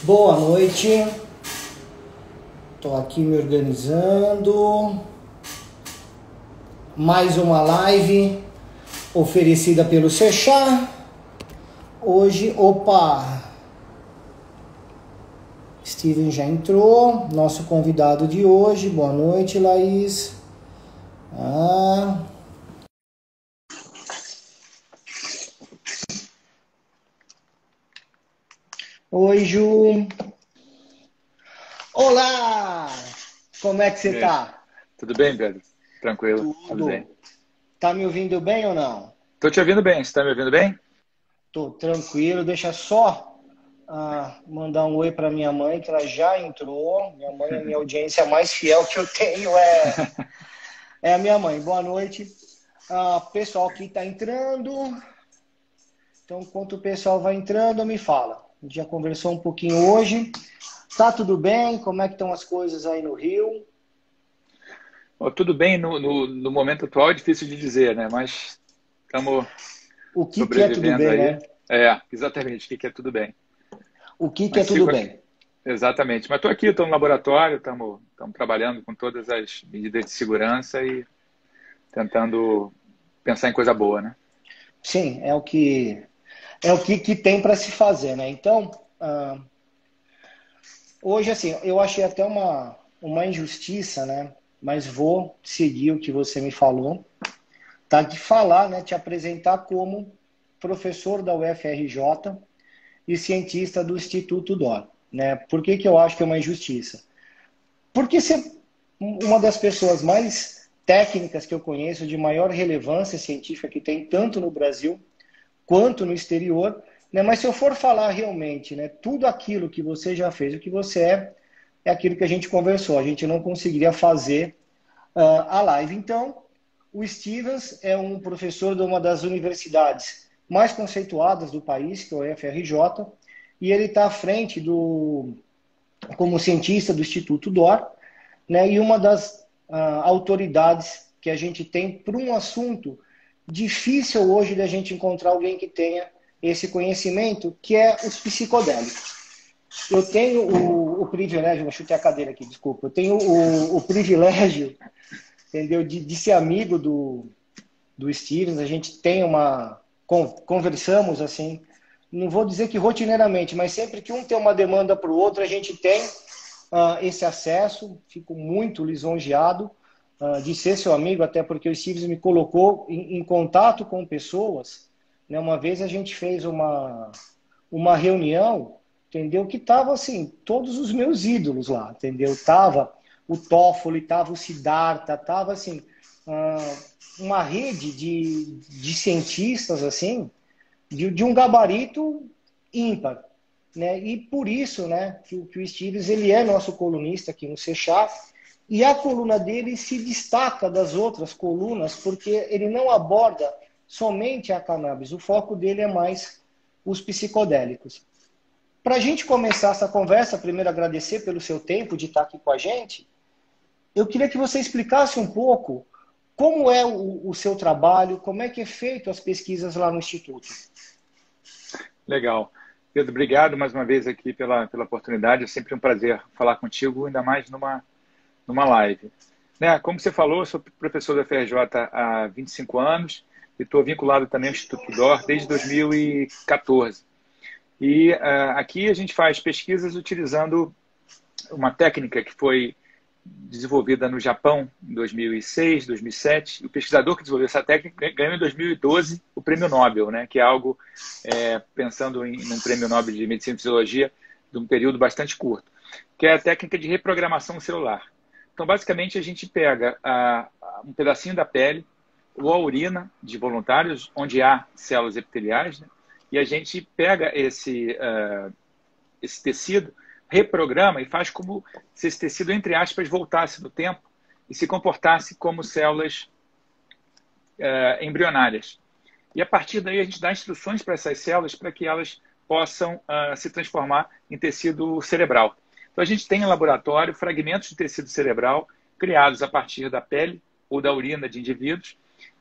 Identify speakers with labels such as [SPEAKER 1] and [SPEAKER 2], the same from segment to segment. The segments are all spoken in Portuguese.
[SPEAKER 1] Boa noite, estou aqui me organizando. Mais uma live oferecida pelo Sechá. Hoje, Steven já entrou, nosso convidado de hoje. Boa noite, Laís. Oi, Ju. Olá! Como é que você tá?
[SPEAKER 2] Tudo bem, Pedro? Tranquilo, tudo
[SPEAKER 1] Tudo.
[SPEAKER 2] bem.
[SPEAKER 1] Tá me ouvindo bem ou não?
[SPEAKER 2] Tô te ouvindo bem, você tá me ouvindo bem?
[SPEAKER 1] Tô tranquilo, deixa só mandar um oi para minha mãe, que ela já entrou. Minha mãe é a minha audiência mais fiel que eu tenho, é a minha mãe. Boa noite. Pessoal que está entrando. Então, enquanto o pessoal vai entrando, me fala. A gente já conversou um pouquinho hoje. Tá tudo bem? Como é que estão as coisas aí no Rio?
[SPEAKER 2] Tudo bem no momento atual, é difícil de dizer, né? Mas estamos
[SPEAKER 1] O que é tudo
[SPEAKER 2] sobrevivendo
[SPEAKER 1] bem,
[SPEAKER 2] aí.
[SPEAKER 1] né?
[SPEAKER 2] Exatamente, o que é tudo bem.
[SPEAKER 1] O que é
[SPEAKER 2] Mas
[SPEAKER 1] tudo
[SPEAKER 2] sigo,
[SPEAKER 1] bem?
[SPEAKER 2] exatamente. Mas estou aqui, estou no laboratório, estamos trabalhando com todas as medidas de segurança e tentando pensar em coisa boa, né?
[SPEAKER 1] Sim, que tem para se fazer, né? Então, hoje, assim, eu achei até uma injustiça, né? Mas vou seguir o que você me falou, tá? De falar, né? Te apresentar como professor da UFRJ e cientista do Instituto DOR, né? Por que eu acho que é uma injustiça? Porque você é uma das pessoas mais técnicas que eu conheço, de maior relevância científica que tem, tanto no Brasil quanto no exterior, né? Mas se eu for falar realmente, né, tudo aquilo que você já fez, o que você é aquilo que a gente conversou. A gente não conseguiria fazer a live. Então, o Stevens é um professor de uma das universidades mais conceituadas do país, que é o UFRJ, e ele está à frente como cientista do Instituto DOR, né, e uma das autoridades que a gente tem para um assunto difícil hoje da gente encontrar alguém que tenha esse conhecimento, que é os psicodélicos. Eu tenho o privilégio, eu chutei a cadeira aqui, desculpa, eu tenho o privilégio, entendeu, de ser amigo do Stevens, a gente tem conversamos assim, não vou dizer que rotineiramente, mas sempre que um tem uma demanda para o outro, a gente tem esse acesso, fico muito lisonjeado de ser seu amigo, até porque o Stevens me colocou em contato com pessoas, né? Uma vez a gente fez uma reunião, entendeu? Que tava assim, todos os meus ídolos lá, entendeu? Tava o Toffoli, tava o Siddhartha, tava assim, uma rede de cientistas, assim, de um gabarito ímpar, né? E por isso, né, que o Stevens, ele é nosso colunista aqui no Sechá, e a coluna dele se destaca das outras colunas porque ele não aborda somente a cannabis, o foco dele é mais os psicodélicos. Para a gente começar essa conversa, primeiro agradecer pelo seu tempo de estar aqui com a gente, eu queria que você explicasse um pouco como é o seu trabalho, como é que é feito as pesquisas lá no Instituto.
[SPEAKER 2] Legal. Pedro, obrigado mais uma vez aqui pela oportunidade. É sempre um prazer falar contigo, ainda mais numa live. Né, como você falou, eu sou professor da FRJ há 25 anos e estou vinculado também ao Instituto DOR desde 2014. E aqui a gente faz pesquisas utilizando uma técnica que foi desenvolvida no Japão em 2006, 2007. O pesquisador que desenvolveu essa técnica ganhou em 2012 o prêmio Nobel, né, que é algo, pensando num prêmio Nobel de Medicina e Fisiologia, de um período bastante curto, que é a técnica de reprogramação celular. Então, basicamente, a gente pega um pedacinho da pele ou a urina de voluntários, onde há células epiteliais, né, e a gente pega esse tecido, reprograma e faz como se esse tecido, entre aspas, voltasse no tempo e se comportasse como células embrionárias. E a partir daí a gente dá instruções para essas células para que elas possam se transformar em tecido cerebral. Então a gente tem em laboratório fragmentos de tecido cerebral criados a partir da pele ou da urina de indivíduos,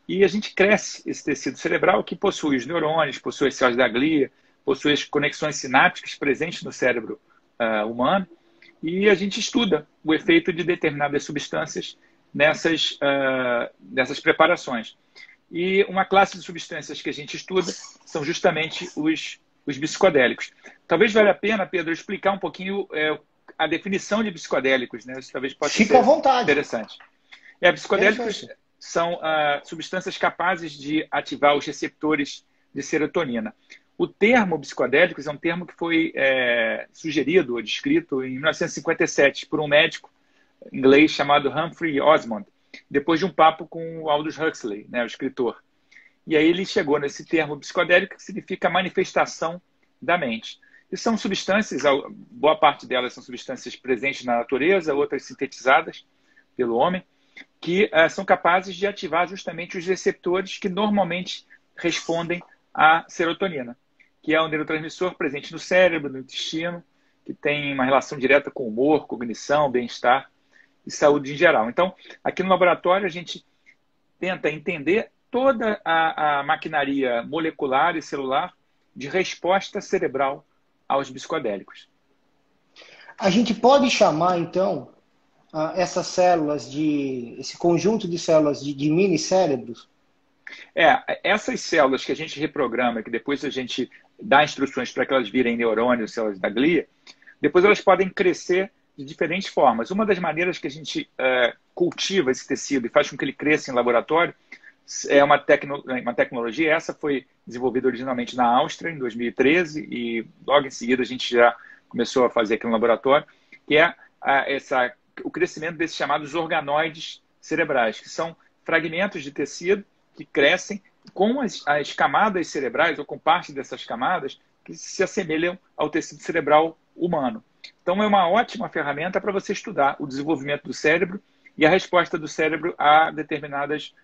[SPEAKER 2] e a gente cresce esse tecido cerebral que possui os neurônios, possui as células da glia, possui as conexões sinápticas presentes no cérebro humano, e a gente estuda o efeito de determinadas substâncias nessas preparações. E uma classe de substâncias que a gente estuda são justamente os psicodélicos. Talvez valha a pena, Pedro, explicar um pouquinho a definição de psicodélicos, né? Isso talvez possa
[SPEAKER 1] Fica à
[SPEAKER 2] ser
[SPEAKER 1] vontade.
[SPEAKER 2] interessante. Psicodélicos são substâncias capazes de ativar os receptores de serotonina. O termo psicodélicos é um termo que foi sugerido ou descrito em 1957 por um médico inglês chamado Humphrey Osmond, depois de um papo com o Aldous Huxley, né, o escritor. E aí ele chegou nesse termo psicodélico, que significa manifestação da mente. E são substâncias, boa parte delas são substâncias presentes na natureza, outras sintetizadas pelo homem, que são capazes de ativar justamente os receptores que normalmente respondem à serotonina, que é um neurotransmissor presente no cérebro, no intestino, que tem uma relação direta com humor, cognição, bem-estar e saúde em geral. Então, aqui no laboratório, a gente tenta entender toda a maquinaria molecular e celular de resposta cerebral aos psicodélicos.
[SPEAKER 1] A gente pode chamar, então, esse conjunto de células de mini-cérebros?
[SPEAKER 2] Essas células que a gente reprograma, que depois a gente dá instruções para que elas virem neurônios, células da glia, depois elas podem crescer de diferentes formas. Uma das maneiras que a gente cultiva esse tecido e faz com que ele cresça em laboratório é uma tecnologia. Essa foi desenvolvida originalmente na Áustria, em 2013, e logo em seguida a gente já começou a fazer aqui no laboratório, que é o crescimento desses chamados organoides cerebrais, que são fragmentos de tecido que crescem com as camadas cerebrais, ou com parte dessas camadas, que se assemelham ao tecido cerebral humano. Então, é uma ótima ferramenta para você estudar o desenvolvimento do cérebro e a resposta do cérebro a determinados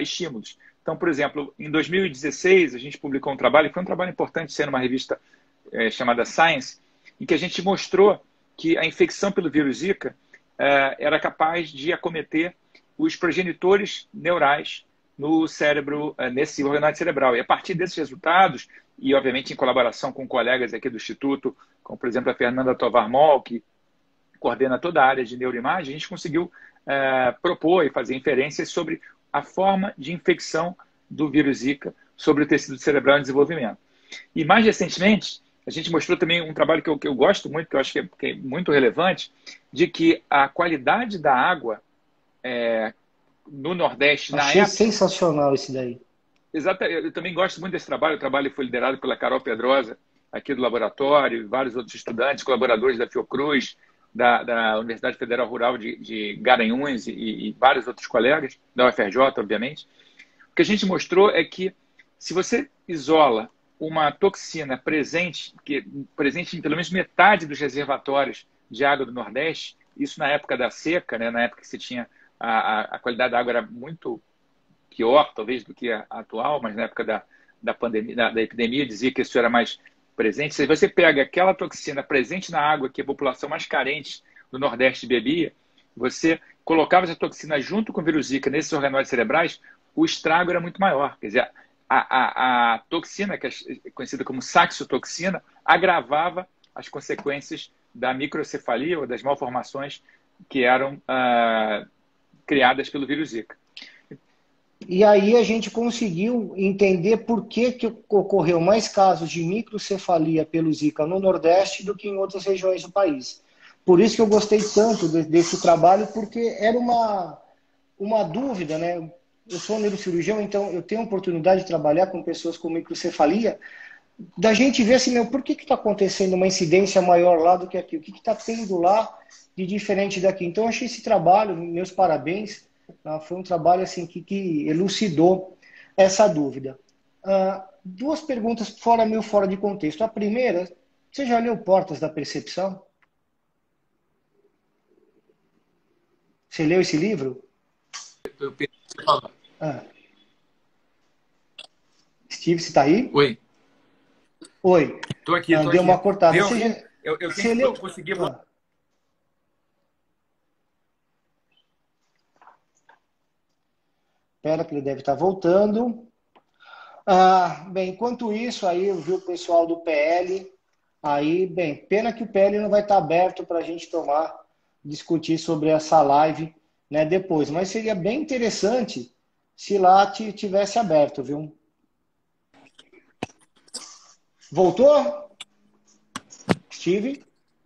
[SPEAKER 2] estímulos. Então, por exemplo, em 2016, a gente publicou um trabalho, que foi um trabalho importante, sendo uma revista chamada Science, em que a gente mostrou que a infecção pelo vírus Zika era capaz de acometer os progenitores neurais no cérebro, nesse organoide cerebral. E a partir desses resultados, e obviamente em colaboração com colegas aqui do Instituto, como por exemplo a Fernanda Tovar Moll, que coordena toda a área de neuroimagem, a gente conseguiu propor e fazer inferências sobre a forma de infecção do vírus Zika sobre o tecido cerebral em desenvolvimento. E mais recentemente, a gente mostrou também um trabalho que eu gosto muito, que eu acho que é muito relevante, de que a qualidade da água no Nordeste, na
[SPEAKER 1] Achei
[SPEAKER 2] época...
[SPEAKER 1] sensacional esse daí.
[SPEAKER 2] Exato, eu também gosto muito desse trabalho. O trabalho foi liderado pela Carol Pedrosa, aqui do laboratório, vários outros estudantes, colaboradores da Fiocruz, da Universidade Federal Rural de Garanhuns e vários outros colegas, da UFRJ, obviamente. O que a gente mostrou é que se você isola uma toxina presente em pelo menos metade dos reservatórios de água do Nordeste, isso na época da seca, né, na época que se tinha a qualidade da água era muito pior, talvez, do que a atual, mas na época da pandemia, da epidemia, dizia que isso era mais presente. Se você pega aquela toxina presente na água que a população mais carente do Nordeste bebia, você colocava essa toxina junto com o vírus Zika nesses organoides cerebrais, o estrago era muito maior. Quer dizer, a toxina, que é conhecida como saxitoxina, agravava as consequências da microcefalia ou das malformações que eram criadas pelo vírus Zika.
[SPEAKER 1] E aí a gente conseguiu entender por que ocorreu mais casos de microcefalia pelo Zika no Nordeste do que em outras regiões do país. Por isso que eu gostei tanto desse trabalho, porque era uma dúvida, né? Eu sou neurocirurgião, então eu tenho a oportunidade de trabalhar com pessoas com microcefalia, da gente ver assim, por que está acontecendo uma incidência maior lá do que aqui? O que está tendo lá de diferente daqui? Então eu achei esse trabalho, meus parabéns. Foi um trabalho assim, que elucidou essa dúvida. Duas perguntas meio fora de contexto. A primeira, você já leu Portas da Percepção? Você leu esse livro?
[SPEAKER 2] Eu pensei que você falou.
[SPEAKER 1] Steve, você está aí?
[SPEAKER 2] Oi.
[SPEAKER 1] Oi.
[SPEAKER 2] Estou aqui, estou
[SPEAKER 1] deu
[SPEAKER 2] aqui.
[SPEAKER 1] uma cortada.
[SPEAKER 2] Você leu? Consegui...
[SPEAKER 1] Espera que ele deve estar voltando. Bem, enquanto isso, aí eu vi o pessoal do PL Aí, bem, pena que o PL não vai estar aberto para a gente discutir sobre essa live, né, depois. Mas seria bem interessante se lá tivesse aberto, viu? Voltou, Steve?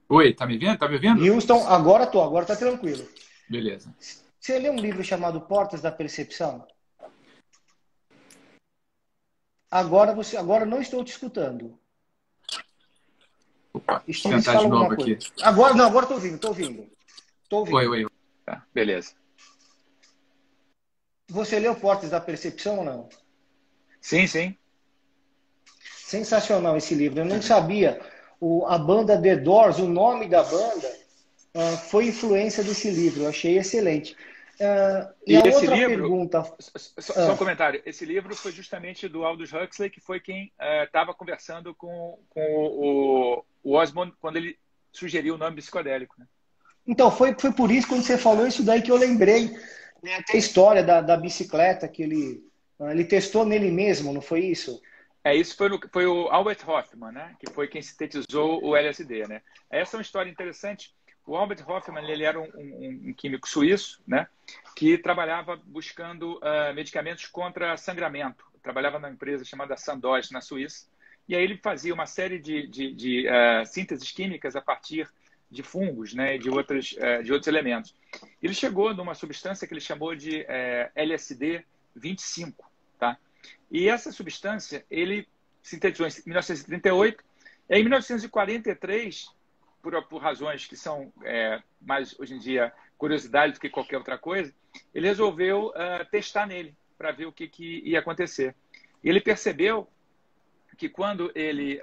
[SPEAKER 2] Oi, tá me vendo? Tá me ouvindo?
[SPEAKER 1] Houston, agora tá tranquilo.
[SPEAKER 2] Beleza.
[SPEAKER 1] Você leu um livro chamado Portas da Percepção? Agora não estou te escutando.
[SPEAKER 2] Opa, deixa eu
[SPEAKER 1] Steve,
[SPEAKER 2] tentar
[SPEAKER 1] fala
[SPEAKER 2] de
[SPEAKER 1] alguma
[SPEAKER 2] novo
[SPEAKER 1] coisa.
[SPEAKER 2] aqui.
[SPEAKER 1] Agora estou ouvindo, estou ouvindo. Tô
[SPEAKER 2] Oi,
[SPEAKER 1] ouvindo.
[SPEAKER 2] oi. Tá, beleza.
[SPEAKER 1] Você leu Portas da Percepção ou não?
[SPEAKER 2] Sim, sim.
[SPEAKER 1] Sensacional esse livro. Eu não sabia. A banda The Doors, o nome da banda, foi influência desse livro. Eu achei excelente. E
[SPEAKER 2] E
[SPEAKER 1] a
[SPEAKER 2] esse
[SPEAKER 1] outra
[SPEAKER 2] livro,
[SPEAKER 1] pergunta.
[SPEAKER 2] só um comentário, esse livro foi justamente do Aldous Huxley, que foi quem estava conversando com o Osmond quando ele sugeriu o nome psicodélico, né?
[SPEAKER 1] Então, foi por isso, quando você falou isso daí, que eu lembrei, né, até a história da bicicleta que ele testou nele mesmo, não foi isso?
[SPEAKER 2] Isso foi o Albert Hofmann, né? Que foi quem sintetizou o LSD, né? Essa é uma história interessante. O Albert Hofmann, ele era um químico suíço, né? Que trabalhava buscando medicamentos contra sangramento. Trabalhava numa empresa chamada Sandoz, na Suíça. E aí ele fazia uma série de sínteses químicas a partir de fungos, né? E de outros elementos. Ele chegou numa substância que ele chamou de LSD 25, tá? E essa substância ele sintetizou em 1938. E aí, em 1943, por razões que são mais, hoje em dia, curiosidade do que qualquer outra coisa, ele resolveu testar nele para ver o que ia acontecer. E ele percebeu que quando ele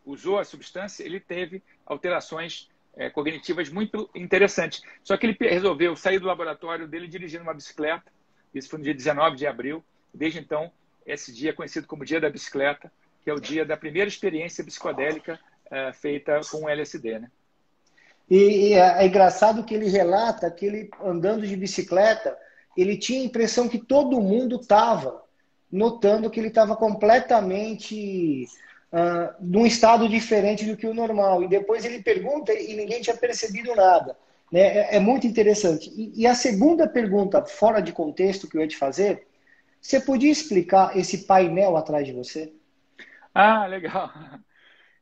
[SPEAKER 2] usou a substância, ele teve alterações cognitivas muito interessantes. Só que ele resolveu sair do laboratório dele dirigindo uma bicicleta. Isso foi no dia 19 de abril. Desde então, esse dia é conhecido como Dia da Bicicleta, que é o dia da primeira experiência psicodélica feita com LSD, né?
[SPEAKER 1] E é engraçado que ele relata que ele, andando de bicicleta, ele tinha a impressão que todo mundo estava notando que ele estava completamente num estado diferente do que o normal. E depois ele pergunta e ninguém tinha percebido nada. Né? É muito interessante. E a segunda pergunta, fora de contexto, que eu ia te fazer, você podia explicar esse painel atrás de você?
[SPEAKER 2] Ah, legal.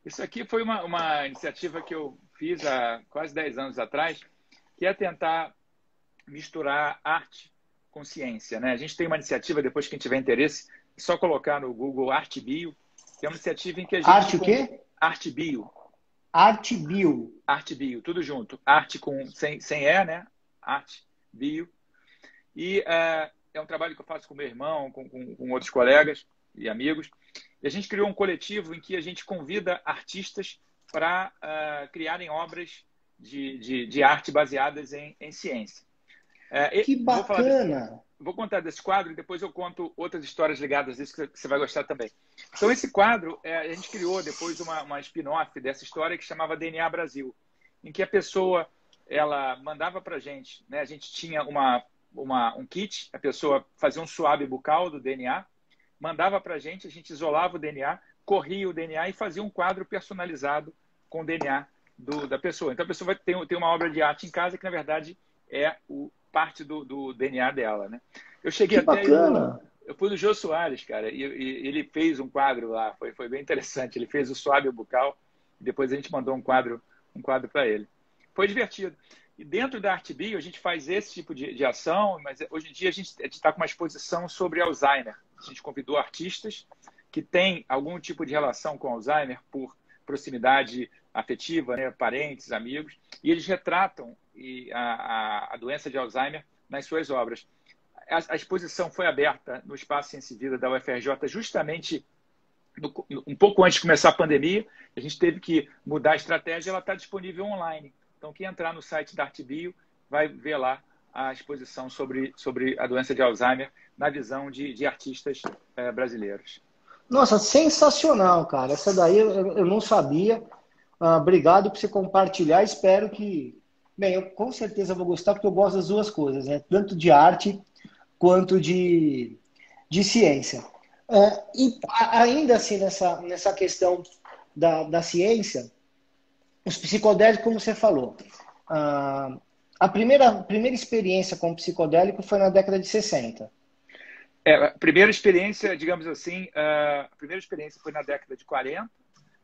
[SPEAKER 2] Isso aqui foi uma iniciativa que eu fiz há quase 10 anos atrás, que é tentar misturar arte com ciência, né? A gente tem uma iniciativa, depois quem tiver interesse, é só colocar no Google Arte Bio, que é uma iniciativa em que a gente...
[SPEAKER 1] Arte o quê?
[SPEAKER 2] Arte Bio.
[SPEAKER 1] Arte Bio.
[SPEAKER 2] Arte Bio, tudo junto. Arte sem E, né? Arte Bio. E é um trabalho que eu faço com meu irmão, com outros colegas e amigos. E a gente criou um coletivo em que a gente convida artistas para criarem obras de arte baseadas em ciência.
[SPEAKER 1] Que bacana!
[SPEAKER 2] Vou contar desse quadro e depois eu conto outras histórias ligadas a isso que você vai gostar também. Então, esse quadro, a gente criou depois uma spin-off dessa história que chamava DNA Brasil, em que a pessoa ela mandava para a gente, né? A gente tinha um kit, a pessoa fazia um swab bucal do DNA, mandava para a gente isolava o DNA, corria o DNA e fazia um quadro personalizado com o DNA da pessoa. Então, a pessoa vai ter uma obra de arte em casa que, na verdade, é parte do DNA dela, né? Eu cheguei
[SPEAKER 1] Que
[SPEAKER 2] até...
[SPEAKER 1] bacana!
[SPEAKER 2] Eu fui no Jô Soares, cara, e ele fez um quadro lá, foi bem interessante. Ele fez o swab bucal e depois a gente mandou um quadro para ele. Foi divertido. E dentro da Arte Bio, a gente faz esse tipo de ação, mas hoje em dia a gente está com uma exposição sobre Alzheimer. A gente convidou artistas que têm algum tipo de relação com Alzheimer por proximidade afetiva, né, parentes, amigos, e eles retratam a doença de Alzheimer nas suas obras. A exposição foi aberta no Espaço Ciência e Vida da UFRJ justamente um pouco antes de começar a pandemia. A gente teve que mudar a estratégia, ela está disponível online. Então, quem entrar no site da Arte Bio vai ver lá a exposição sobre a doença de Alzheimer na visão de artistas brasileiros.
[SPEAKER 1] Nossa, sensacional, cara. Essa daí eu não sabia. Obrigado por você compartilhar. Espero que... Bem, eu com certeza vou gostar, porque eu gosto das duas coisas, né? Tanto de arte quanto de ciência. E ainda assim, nessa questão da ciência, os psicodélicos, como você falou, a primeira experiência com psicodélico foi na década de 60.
[SPEAKER 2] A primeira experiência, digamos assim, a primeira experiência foi na década de 40,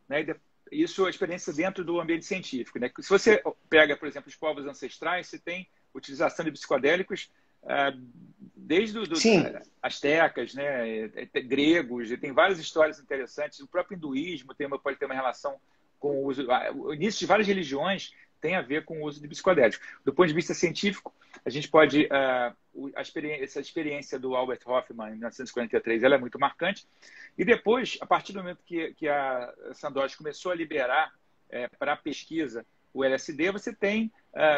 [SPEAKER 2] né? Isso é a experiência dentro do ambiente científico, né? Se você pega, por exemplo, os povos ancestrais, você tem utilização de psicodélicos desde os
[SPEAKER 1] Sim.
[SPEAKER 2] astecas, né? Gregos, e tem várias histórias interessantes. O próprio hinduísmo pode ter uma relação com o uso. O início de várias religiões tem a ver com o uso de psicodélicos. Do ponto de vista científico, a gente pode... essa experiência do Albert Hofmann, em 1943, ela é muito marcante. E depois, a partir do momento que a Sandoz começou a liberar para a pesquisa o LSD, você tem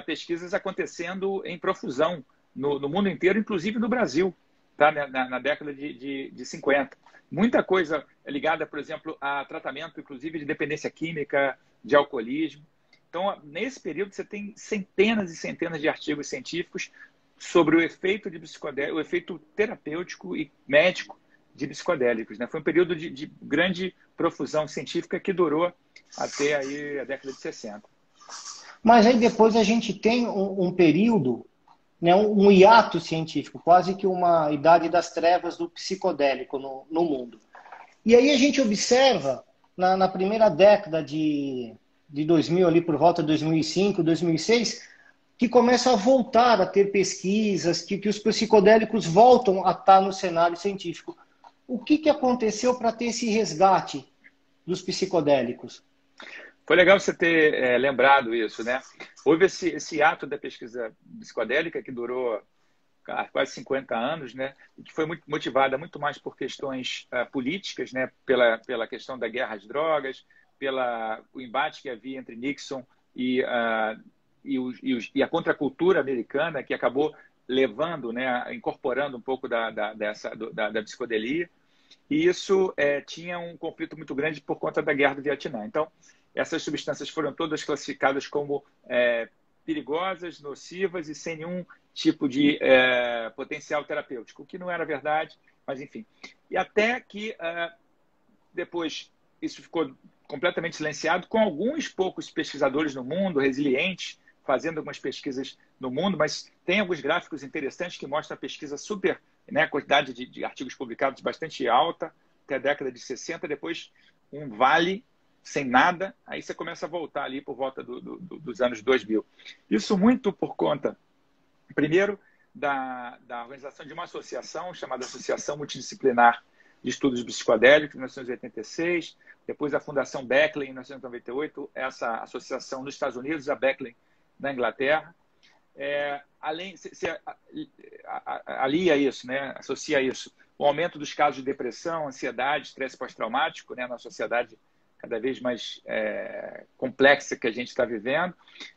[SPEAKER 2] pesquisas acontecendo em profusão no mundo inteiro, inclusive no Brasil, tá? Na década de 50. Muita coisa ligada, por exemplo, a tratamento, inclusive, de dependência química, de alcoolismo. Então, nesse período, você tem centenas e centenas de artigos científicos sobre o efeito de psicodélicos, o efeito terapêutico e médico de psicodélicos, né? Foi um período de grande profusão científica que durou até aí a década de 60.
[SPEAKER 1] Mas aí depois a gente tem um período, né, um hiato científico, quase que uma idade das trevas do psicodélico no mundo. E aí a gente observa, na primeira década de 2000, ali por volta de 2005, 2006, que começa a voltar a ter pesquisas, que os psicodélicos voltam a estar no cenário científico. O que aconteceu para ter esse resgate dos psicodélicos?
[SPEAKER 2] Foi legal você ter lembrado isso, né? Houve esse ato da pesquisa psicodélica que durou quase 50 anos, né? E que foi motivada muito mais por questões políticas, né? Pela questão da guerra às drogas, o embate que havia entre Nixon e a contracultura americana, que acabou levando, né? Incorporando um pouco da psicodelia. E isso tinha um conflito muito grande por conta da guerra do Vietnã. Então, essas substâncias foram todas classificadas como perigosas, nocivas e sem nenhum tipo de potencial terapêutico, o que não era verdade, mas enfim. E até que depois isso ficou completamente silenciado, com alguns poucos pesquisadores no mundo, resilientes, fazendo algumas pesquisas no mundo, mas tem alguns gráficos interessantes que mostram a pesquisa super, né, a quantidade de artigos publicados bastante alta, até a década de 60, depois um vale sem nada, aí você começa a voltar ali por volta dos anos 2000. Isso muito por conta, primeiro, da organização de uma associação chamada Associação Multidisciplinar de Estudos Psicodélicos, em 1986, depois a Fundação Beckley, em 1998, essa associação nos Estados Unidos, a Beckley na Inglaterra. Além, se alia isso, né? Associa isso, o aumento dos casos de depressão, ansiedade, estresse pós-traumático, né? Na sociedade cada vez mais complexa que a gente está vivendo,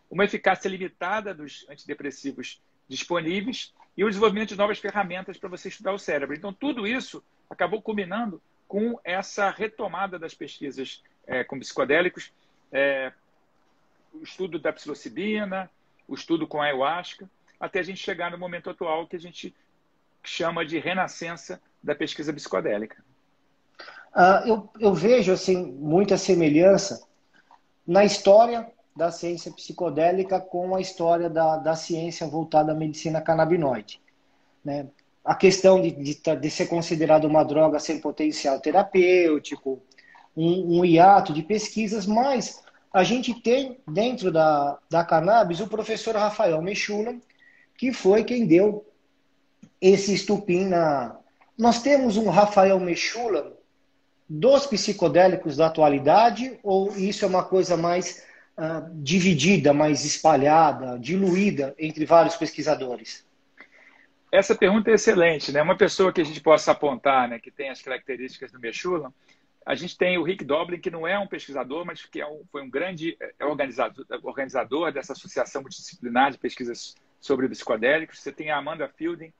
[SPEAKER 2] uma eficácia limitada dos antidepressivos disponíveis e o desenvolvimento de novas ferramentas para você estudar o cérebro. Então, tudo isso acabou culminando com essa retomada das pesquisas com psicodélicos, o estudo da psilocibina, o estudo com a ayahuasca, até a gente chegar no momento atual que a gente chama de renascença da pesquisa psicodélica.
[SPEAKER 1] Eu vejo assim, muita semelhança na história da ciência psicodélica com a história da ciência voltada à medicina canabinoide, né? A questão de ser considerado uma droga sem potencial terapêutico, um hiato de pesquisas, mas a gente tem dentro da cannabis o professor Rafael Mechoulam, que foi quem deu esse estupim Nós temos um Rafael Mechoulam dos psicodélicos da atualidade, ou isso é uma coisa mais dividida, mais espalhada, diluída entre vários pesquisadores?
[SPEAKER 2] Essa pergunta é excelente, né? Uma pessoa que a gente possa apontar, né, que tem as características do Mechoulam, a gente tem o Rick Doblin, que não é um pesquisador, mas que foi um grande organizador dessa associação multidisciplinar de pesquisas sobre psicodélicos. Você tem a Amanda Fielding,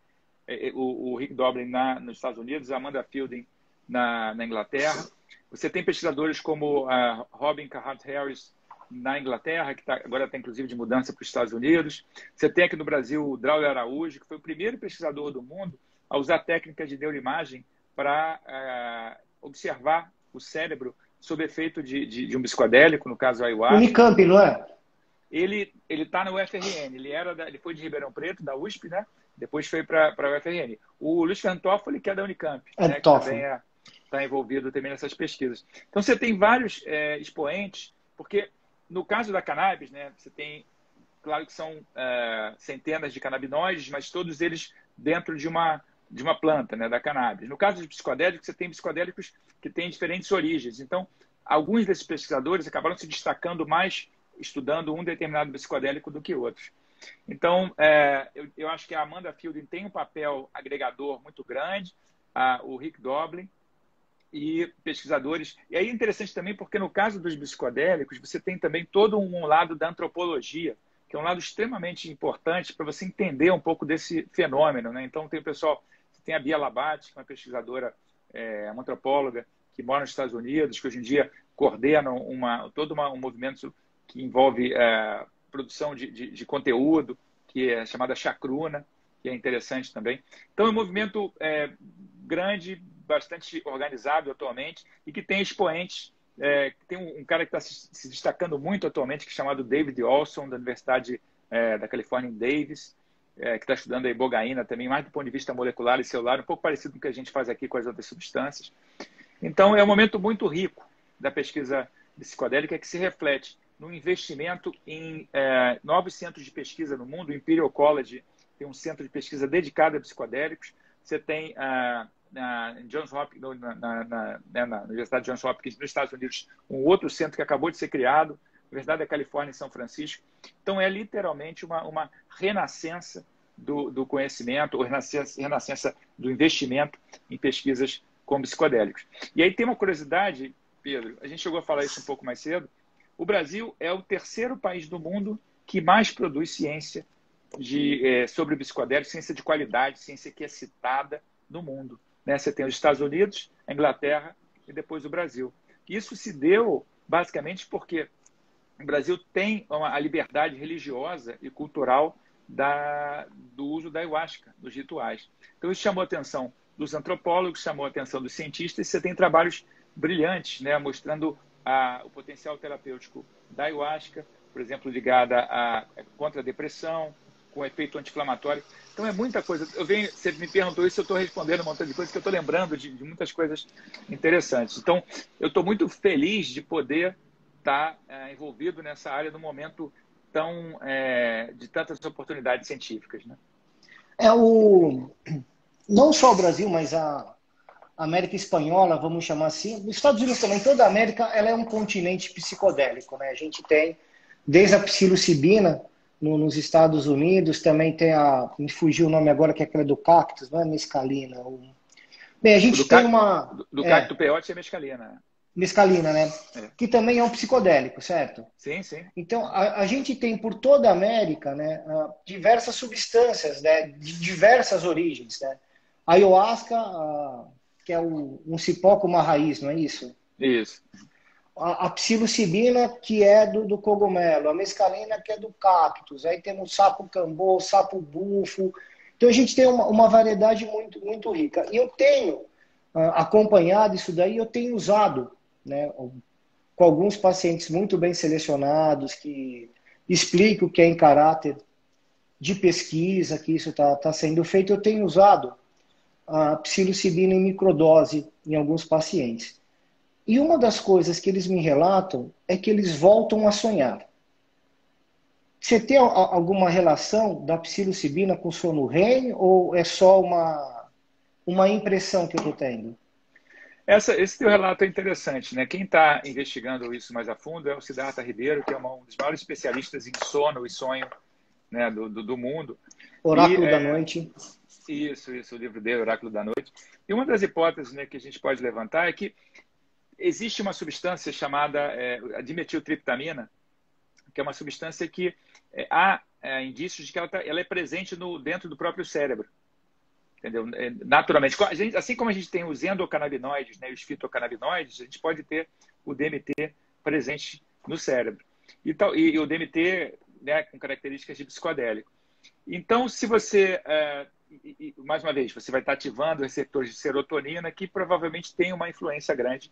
[SPEAKER 2] o Rick Doblin nos Estados Unidos, a Amanda Fielding na Inglaterra. Você tem pesquisadores como Robin Carhart-Harris na Inglaterra, que agora está inclusive de mudança para os Estados Unidos. Você tem aqui no Brasil o Draulio Araújo, que foi o primeiro pesquisador do mundo a usar técnicas de neuroimagem para observar o cérebro sob efeito de um psicodélico, no caso a ayahuasca.
[SPEAKER 1] Unicamp, não é?
[SPEAKER 2] Ele está no UFRN, ele foi de Ribeirão Preto, da USP, né? Depois foi para a UFRN. O Luiz Fernando Toffoli, que é da Unicamp, né? Que também está envolvido também nessas pesquisas. Então, você tem vários expoentes, porque no caso da cannabis, né, você tem, claro que são centenas de canabinoides, mas todos eles dentro de uma planta, né, da cannabis. No caso de psicodélicos, você tem psicodélicos que têm diferentes origens. Então, alguns desses pesquisadores acabaram se destacando mais estudando um determinado psicodélico do que outros. Então, eu acho que a Amanda Fielding tem um papel agregador muito grande, o Rick Doblin e pesquisadores. E aí é interessante também porque no caso dos psicodélicos, você tem também todo um lado da antropologia, que é um lado extremamente importante para você entender um pouco desse fenômeno, né? Então, tem o pessoal, tem a Bia Labate, que é uma pesquisadora, uma antropóloga, que mora nos Estados Unidos, que hoje em dia coordena todo um movimento que envolve produção de conteúdo, que é chamada Chacruna, que é interessante também. Então, é um movimento grande, bastante organizado atualmente, e que tem expoentes. Tem um cara que está se destacando muito atualmente, que é chamado David Olson, da Universidade da Califórnia em Davis, que está estudando a ibogaína também, mais do ponto de vista molecular e celular, um pouco parecido com o que a gente faz aqui com as outras substâncias. Então, é um momento muito rico da pesquisa psicodélica que se reflete no investimento em novos centros de pesquisa no mundo. O Imperial College tem um centro de pesquisa dedicado a psicodélicos. Você tem na Johns Hopkins, na Universidade de Johns Hopkins, nos Estados Unidos, um outro centro que acabou de ser criado, Universidade da Califórnia, em São Francisco. Então, é literalmente uma renascença do conhecimento, ou renascença do investimento em pesquisas com psicodélicos. E aí tem uma curiosidade, Pedro, a gente chegou a falar isso um pouco mais cedo. O Brasil é o terceiro país do mundo que mais produz ciência sobre psicodélicos, ciência de qualidade, ciência que é citada no mundo, né? Você tem os Estados Unidos, a Inglaterra e depois o Brasil. Isso se deu basicamente porque o Brasil tem a liberdade religiosa e cultural do uso da ayahuasca nos rituais. Então, isso chamou a atenção dos antropólogos, chamou a atenção dos cientistas, e você tem trabalhos brilhantes, né, mostrando o potencial terapêutico da ayahuasca, por exemplo, ligada contra a depressão, com efeito anti-inflamatório. Então, é muita coisa. Você me perguntou isso, eu estou respondendo um montão de coisas, que eu estou lembrando de muitas coisas interessantes. Então, eu estou muito feliz de poder estar envolvido nessa área num momento de tantas oportunidades científicas, né?
[SPEAKER 1] Não só o Brasil, mas a América Espanhola, vamos chamar assim, os Estados Unidos também, toda a América, ela é um continente psicodélico, né? A gente tem, desde a psilocibina, nos Estados Unidos, também tem me fugiu o nome agora, que é aquela do cactus, não é mescalina. Bem, a gente tem
[SPEAKER 2] do cacto peyote é mescalina.
[SPEAKER 1] Mescalina, né? Que também é um psicodélico, certo?
[SPEAKER 2] Sim, sim.
[SPEAKER 1] Então, a gente tem por toda a América, né, diversas substâncias, né, de diversas origens, né? A ayahuasca, que é um cipó com uma raiz, não é isso?
[SPEAKER 2] Isso.
[SPEAKER 1] A psilocibina, que é do cogumelo, a mescalina, que é do cactus, aí temos o sapo cambô, o sapo bufo. Então, a gente tem uma variedade muito, muito rica. E eu tenho acompanhado isso daí, eu tenho usado, né, com alguns pacientes muito bem selecionados, que explicam que é em caráter de pesquisa, que isso está sendo feito. Eu tenho usado a psilocibina em microdose em alguns pacientes. E uma das coisas que eles me relatam é que eles voltam a sonhar. Você tem alguma relação da psilocibina com sono REM ou é só uma impressão que eu estou tendo?
[SPEAKER 2] Esse teu relato é interessante, né? Quem está investigando isso mais a fundo é o Siddhartha Ribeiro, que é um dos maiores especialistas em sono e sonho, né, do mundo.
[SPEAKER 1] Oráculo da Noite.
[SPEAKER 2] Isso, o livro dele, Oráculo da Noite. E uma das hipóteses, né, que a gente pode levantar é que existe uma substância chamada a dimetiltriptamina, que é uma substância que há indícios de que ela é presente dentro do próprio cérebro. Entendeu? Naturalmente. Assim como a gente tem os endocannabinoides, né, e os fitocannabinoides, a gente pode ter o DMT presente no cérebro. E o DMT, né, com características de psicodélico. Então, se você, mais uma vez, você vai estar ativando receptores de serotonina, que provavelmente tem uma influência grande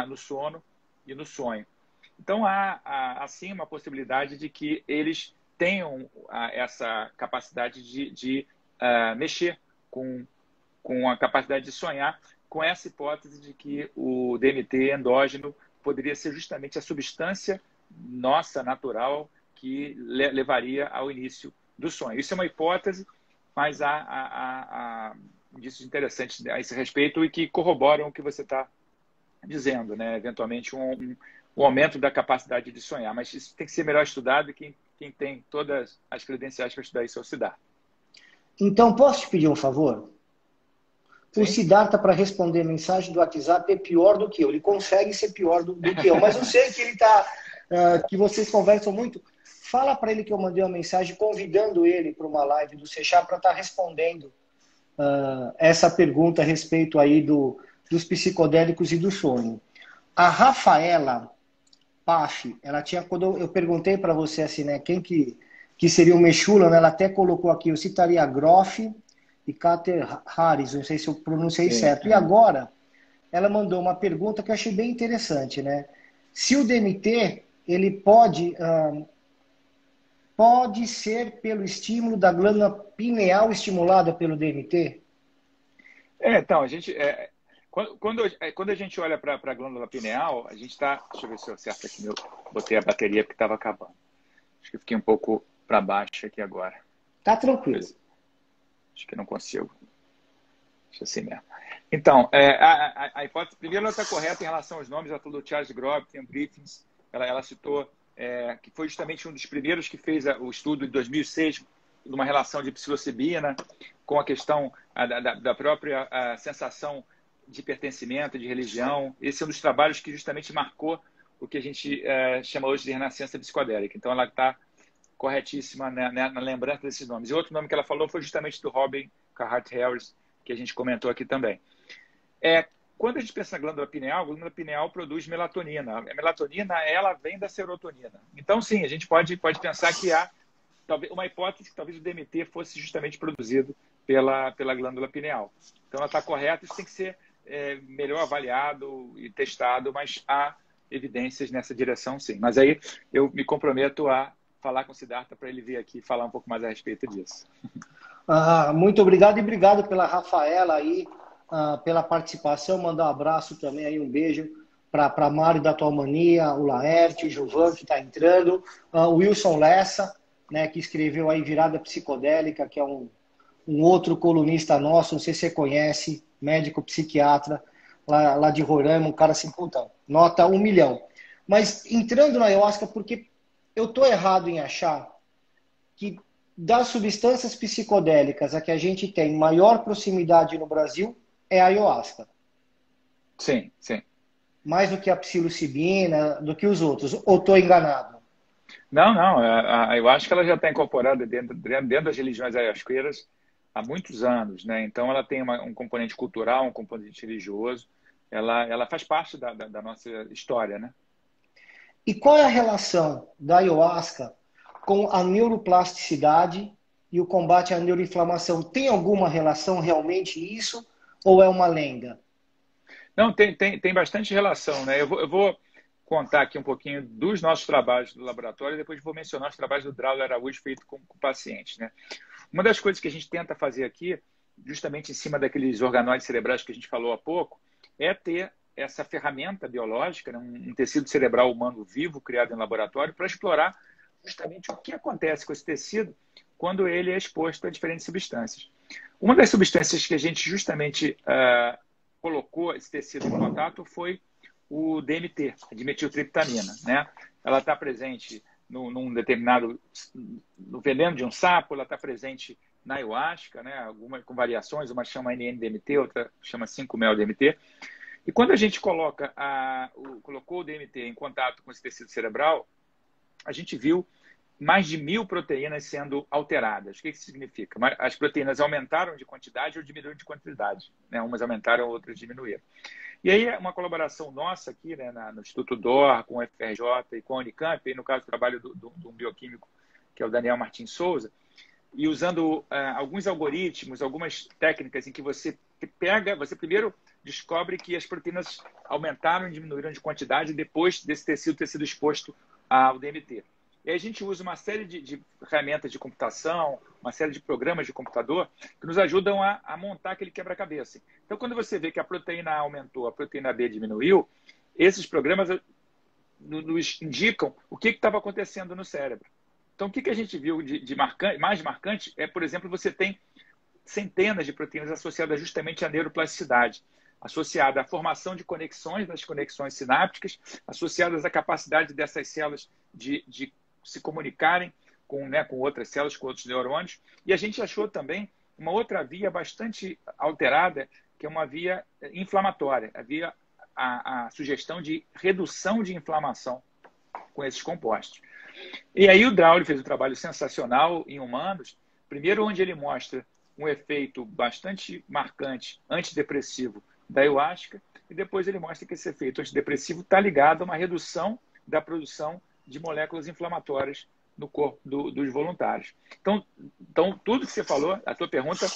[SPEAKER 2] no sono e no sonho. Então, há sim uma possibilidade de que eles tenham essa capacidade de mexer com a capacidade de sonhar, com essa hipótese de que o DMT endógeno poderia ser justamente a substância nossa, natural, que levaria ao início do sonho. Isso é uma hipótese, mas há indícios interessantes a esse respeito e que corroboram o que você está dizendo, né? Eventualmente um aumento da capacidade de sonhar, mas isso tem que ser melhor estudado e quem tem todas as credenciais para estudar isso é o Siddhartha.
[SPEAKER 1] Então, posso te pedir um favor?
[SPEAKER 2] Sim.
[SPEAKER 1] O Siddhartha, para responder mensagem do WhatsApp, é pior do que eu. Ele consegue ser pior do que eu, mas eu sei que ele que vocês conversam muito. Fala para ele que eu mandei uma mensagem convidando ele para uma live do Seixá para estar respondendo essa pergunta a respeito aí dos psicodélicos e do sonho. A Rafaela Paf, ela tinha, quando eu perguntei para você assim, né, quem que seria o Mechula, né, ela até colocou aqui, eu citaria Groff e Kater Harris, não sei se eu pronunciei certo. E agora, ela mandou uma pergunta que eu achei bem interessante, né? Se o DMT, ele pode ser pelo estímulo da glândula pineal estimulada pelo DMT?
[SPEAKER 2] Então, quando a gente olha para a glândula pineal, a gente está... Deixa eu ver se eu acerto aqui. Botei a bateria porque estava acabando. Acho que eu fiquei um pouco para baixo aqui agora.
[SPEAKER 1] Tá tranquilo.
[SPEAKER 2] Acho que não consigo. Deixa assim mesmo. Então, a hipótese... Primeiro, ela está correta em relação aos nomes. Ela falou do Charles Grob, tem briefings. Ela citou que foi justamente um dos primeiros que fez o estudo de 2006 de uma relação de psilocibina com a questão da própria sensação de pertencimento, de religião. Esse é um dos trabalhos que justamente marcou o que a gente chama hoje de renascença psicodélica. Então, ela está corretíssima na lembrança desses nomes. E outro nome que ela falou foi justamente do Robin Carhart Harris, que a gente comentou aqui também. Quando a gente pensa na glândula pineal produz melatonina. A melatonina, ela vem da serotonina. Então, sim, a gente pode pensar que há uma hipótese que talvez o DMT fosse justamente produzido pela glândula pineal. Então, ela está correta. Isso tem que ser melhor avaliado e testado, mas há evidências nessa direção, sim. Mas aí eu me comprometo a falar com o Siddhartha para ele vir aqui e falar um pouco mais a respeito disso.
[SPEAKER 1] Muito obrigado e obrigado pela Rafaela aí, pela participação. Mandar um abraço também aí, um beijo para a Mari da Tua Mania, o Laerte, o Gilvan que está entrando, o Wilson Lessa, né, que escreveu aí Virada Psicodélica, que é um outro colunista nosso, não sei se você conhece, médico psiquiatra lá de Roraima, um cara assim, puta, nota 1 milhão. Mas entrando na ayahuasca, porque eu tô errado em achar que das substâncias psicodélicas a que a gente tem maior proximidade no Brasil é a ayahuasca.
[SPEAKER 2] Sim, sim.
[SPEAKER 1] Mais do que a psilocibina, do que os outros. Ou estou enganado?
[SPEAKER 2] Não. Eu acho que ela já está incorporada dentro das religiões ayahuasqueiras há muitos anos, né? Então, ela tem um componente cultural, um componente religioso. Ela faz parte da nossa história, né?
[SPEAKER 1] E qual é a relação da ayahuasca com a neuroplasticidade e o combate à neuroinflamação? Tem alguma relação realmente isso? Ou é uma lenda?
[SPEAKER 2] Não, tem bastante relação, né? Eu vou contar aqui um pouquinho dos nossos trabalhos do laboratório e depois vou mencionar os trabalhos do Drauzio Araújo feito com pacientes, né? Uma das coisas que a gente tenta fazer aqui, justamente em cima daqueles organoides cerebrais que a gente falou há pouco, é ter essa ferramenta biológica, né? Um tecido cerebral humano vivo criado em laboratório para explorar justamente o que acontece com esse tecido quando ele é exposto a diferentes substâncias. Uma das substâncias que a gente justamente colocou esse tecido em contato foi o DMT, a dimetiltriptamina, né? Ela está presente num determinado, no veneno de um sapo, ela está presente na ayahuasca, né? Algumas com variações, uma chama NN-DMT, outra chama 5-mel-DMT. E quando a gente colocou o DMT em contato com esse tecido cerebral, a gente viu mais de 1.000 proteínas sendo alteradas. O que isso significa? As proteínas aumentaram de quantidade ou diminuíram de quantidade, né? Umas aumentaram, outras diminuíram. E aí, uma colaboração nossa aqui, né, no Instituto DOR, com o FRJ e com a Unicamp, e no caso do trabalho de um bioquímico, que é o Daniel Martins Souza, e usando alguns algoritmos, algumas técnicas em que você você primeiro descobre que as proteínas aumentaram e diminuíram de quantidade depois desse tecido ter sido exposto ao DMT. E aí a gente usa uma série de ferramentas de computação, uma série de programas de computador que nos ajudam a montar aquele quebra-cabeça. Então, quando você vê que a proteína A aumentou, a proteína B diminuiu, esses programas nos indicam o que estava acontecendo no cérebro. Então, o que a gente viu mais marcante é, por exemplo, você tem centenas de proteínas associadas justamente à neuroplasticidade, associada à formação de conexões, das conexões sinápticas, associadas à capacidade dessas células de se comunicarem com outras células, com outros neurônios. E a gente achou também uma outra via bastante alterada, que é uma via inflamatória, a sugestão de redução de inflamação com esses compostos. E aí o Draulio fez um trabalho sensacional em humanos, primeiro onde ele mostra um efeito bastante marcante antidepressivo da ayahuasca, e depois ele mostra que esse efeito antidepressivo está ligado a uma redução da produção de moléculas inflamatórias no corpo dos voluntários. Então, tudo que você falou, a tua pergunta,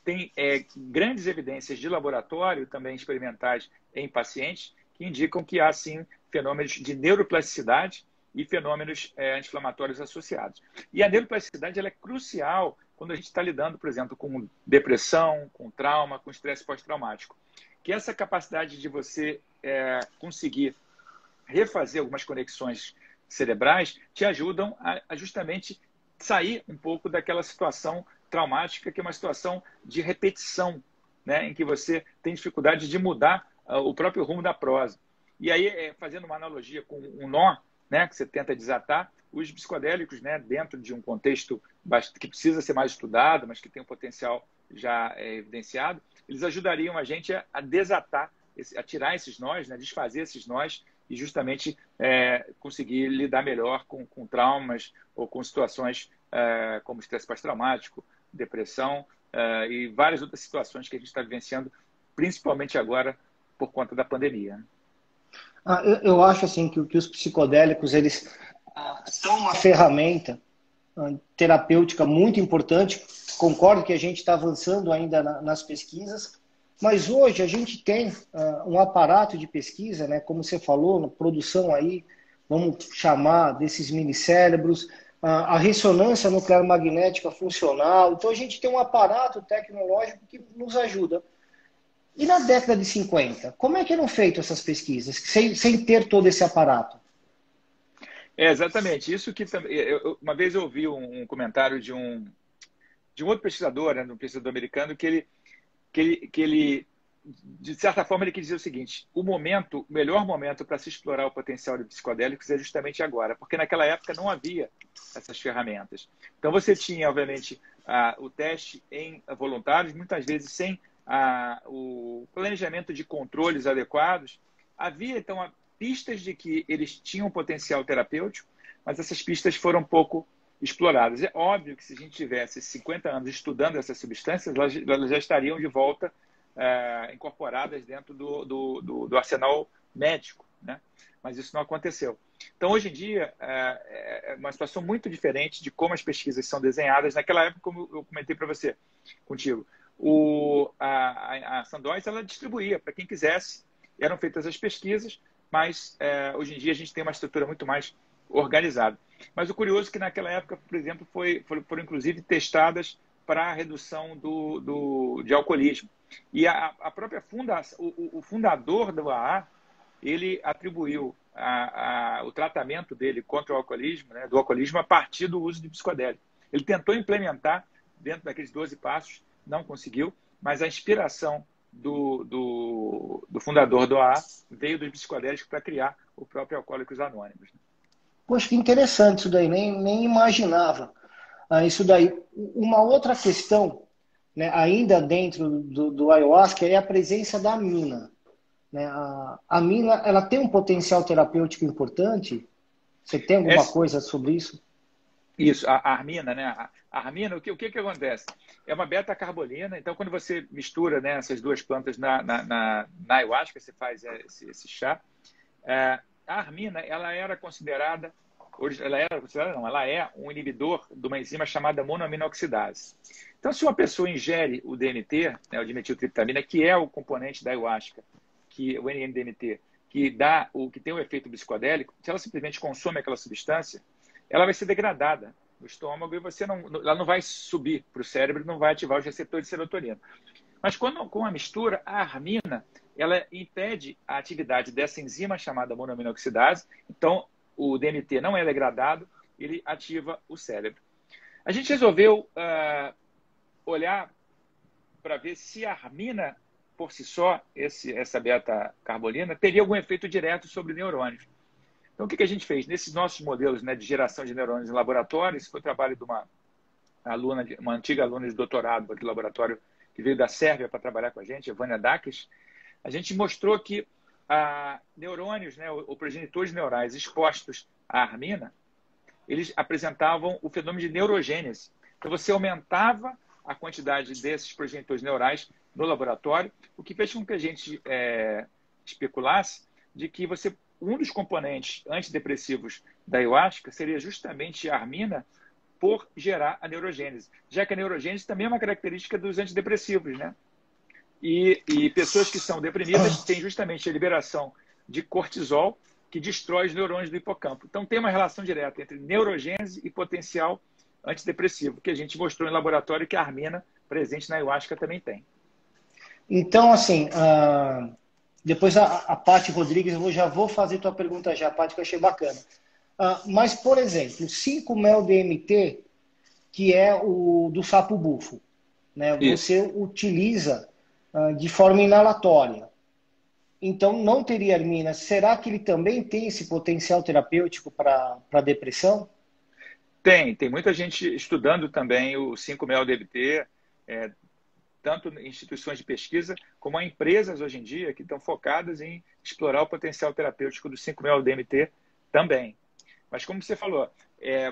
[SPEAKER 2] tem grandes evidências de laboratório, também experimentais em pacientes, que indicam que há, sim, fenômenos de neuroplasticidade e fenômenos anti-inflamatórios associados. E a neuroplasticidade ela é crucial quando a gente está lidando, por exemplo, com depressão, com trauma, com estresse pós-traumático. Que essa capacidade de você conseguir refazer algumas conexões cerebrais te ajudam a justamente sair um pouco daquela situação traumática, que é uma situação de repetição, né, em que você tem dificuldade de mudar o próprio rumo da prosa. E aí, fazendo uma analogia com um nó, né, que você tenta desatar, os psicodélicos, né, dentro de um contexto que precisa ser mais estudado, mas que tem um potencial já evidenciado, eles ajudariam a gente a desatar, a tirar esses nós, né, desfazer esses nós e justamente conseguir lidar melhor com traumas ou com situações como estresse pós-traumático, depressão e várias outras situações que a gente está vivenciando, principalmente agora por conta da pandemia.
[SPEAKER 1] Eu acho assim que os psicodélicos eles são uma ferramenta terapêutica muito importante. Concordo que a gente está avançando ainda nas pesquisas, mas hoje a gente tem um aparato de pesquisa, né, como você falou, na produção aí, vamos chamar desses minicérebros, a ressonância nuclear magnética funcional. Então a gente tem um aparato tecnológico que nos ajuda. E na década de 50, como é que eram feitas essas pesquisas, sem ter todo esse aparato?
[SPEAKER 2] Exatamente. Isso que uma vez eu ouvi um comentário de um outro pesquisador, né, um pesquisador americano, que ele, de certa forma, ele quis dizer o seguinte: o melhor momento para se explorar o potencial de psicodélicos é justamente agora, porque naquela época não havia essas ferramentas. Então você tinha, obviamente, o teste em voluntários, muitas vezes sem o planejamento de controles adequados. Havia, então, pistas de que eles tinham potencial terapêutico, mas essas pistas foram pouco exploradas. É óbvio que se a gente tivesse 50 anos estudando essas substâncias, elas já estariam de volta incorporadas dentro do arsenal médico, né? Mas isso não aconteceu. Então, hoje em dia, é uma situação muito diferente de como as pesquisas são desenhadas. Naquela época, como eu comentei para você, contigo, a Sandoz ela distribuía para quem quisesse, eram feitas as pesquisas, mas hoje em dia a gente tem uma estrutura muito mais organizada. Mas o curioso é que naquela época, por exemplo, foram inclusive testadas para a redução de alcoolismo. E a própria o fundador do AA, ele atribuiu o tratamento dele contra o alcoolismo, né, do alcoolismo, a partir do uso de psicodélico. Ele tentou implementar dentro daqueles 12 passos, não conseguiu, mas a inspiração do fundador do AA veio dos psicodélicos para criar o próprio Alcoólicos Anônimos.
[SPEAKER 1] Poxa, que interessante isso daí, nem imaginava isso daí. Uma outra questão, né, ainda dentro do ayahuasca, é a presença da amina. Né? A amina, ela tem um potencial terapêutico importante? Você tem alguma coisa sobre isso?
[SPEAKER 2] Isso, a armina, né? A armina, o que acontece? É uma beta-carbolina, então quando você mistura, né, essas duas plantas na ayahuasca, você faz esse chá, a armina ela era considerada hoje ela era considerada, não, ela é um inibidor de uma enzima chamada monoaminoxidase. Então, se uma pessoa ingere o DMT, né, o dimetiltriptamina, que é o componente da ayahuasca, o NN-DMT, que tem o efeito psicodélico, se ela simplesmente consome aquela substância, ela vai ser degradada no estômago e ela não vai subir para o cérebro, não vai ativar os receptores de serotonina. Mas com a mistura, a armina, ela impede a atividade dessa enzima chamada monoaminoxidase. Então, o DMT não é degradado, ele ativa o cérebro. A gente resolveu olhar para ver se a armina, por si só, essa beta-carbolina, teria algum efeito direto sobre neurônios. Então, o que a gente fez? Nesses nossos modelos, né, de geração de neurônios em laboratório, esse foi o trabalho de uma antiga aluna de doutorado aqui no laboratório, que veio da Sérvia para trabalhar com a gente, Vânia Dakis. A gente mostrou que neurônios, né, ou progenitores neurais expostos à armina, eles apresentavam o fenômeno de neurogênese. Então, você aumentava a quantidade desses progenitores neurais no laboratório, o que fez com que a gente especulasse de que um dos componentes antidepressivos da ayahuasca seria justamente a armina, por gerar a neurogênese, já que a neurogênese também é uma característica dos antidepressivos, né? E pessoas que são deprimidas têm justamente a liberação de cortisol, que destrói os neurônios do hipocampo. Então, tem uma relação direta entre neurogênese e potencial antidepressivo, que a gente mostrou em laboratório que a armina, presente na ayahuasca, também tem.
[SPEAKER 1] Então, assim, depois a Paty Rodrigues, eu já vou fazer tua pergunta já, Paty, que eu achei bacana. Mas, por exemplo, 5-mel-DMT, que é o do sapo bufo, né? Você utiliza de forma inalatória. Então, não teria armina. Será que ele também tem esse potencial terapêutico para depressão?
[SPEAKER 2] Tem muita gente estudando também o 5-mel-DMT, tanto em instituições de pesquisa, como em empresas hoje em dia que estão focadas em explorar o potencial terapêutico do 5-mel-DMT também. Mas como você falou,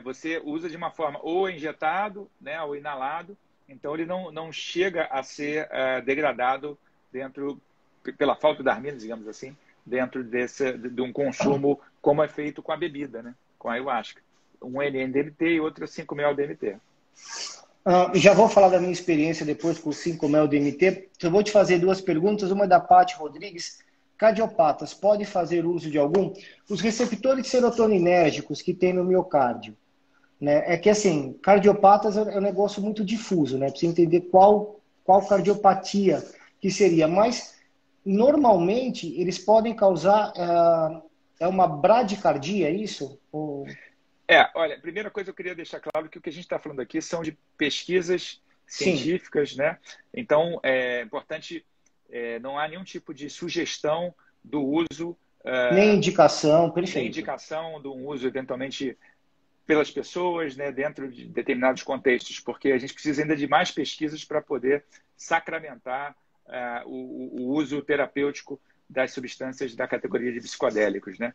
[SPEAKER 2] você usa de uma forma ou injetado, né, ou inalado, então ele não chega a ser degradado pela falta da armina, digamos assim, dentro de um consumo como é feito com a bebida, né, com a ayahuasca. Um NN-DMT e outro 5-mel-DMT.
[SPEAKER 1] Já vou falar da minha experiência depois com o 5-mel-DMT. Eu vou te fazer duas perguntas, uma da Paty Rodrigues. Cardiopatas, pode fazer uso de algum? Os receptores serotoninérgicos que tem no miocárdio, né? É que, assim, cardiopatas é um negócio muito difuso, né? Precisa entender qual cardiopatia que seria. Mas, normalmente, eles podem causar uma bradicardia, é isso?
[SPEAKER 2] Olha, primeira coisa eu queria deixar claro que o que a gente está falando aqui são de pesquisas científicas,
[SPEAKER 1] Sim.
[SPEAKER 2] né? Então, é importante... não há nenhum tipo de sugestão do uso...
[SPEAKER 1] nem indicação, perfeito.
[SPEAKER 2] Nem indicação de um uso, eventualmente, pelas pessoas, né, dentro de determinados contextos, porque a gente precisa ainda de mais pesquisas para poder sacramentar o uso terapêutico das substâncias da categoria de psicodélicos, né?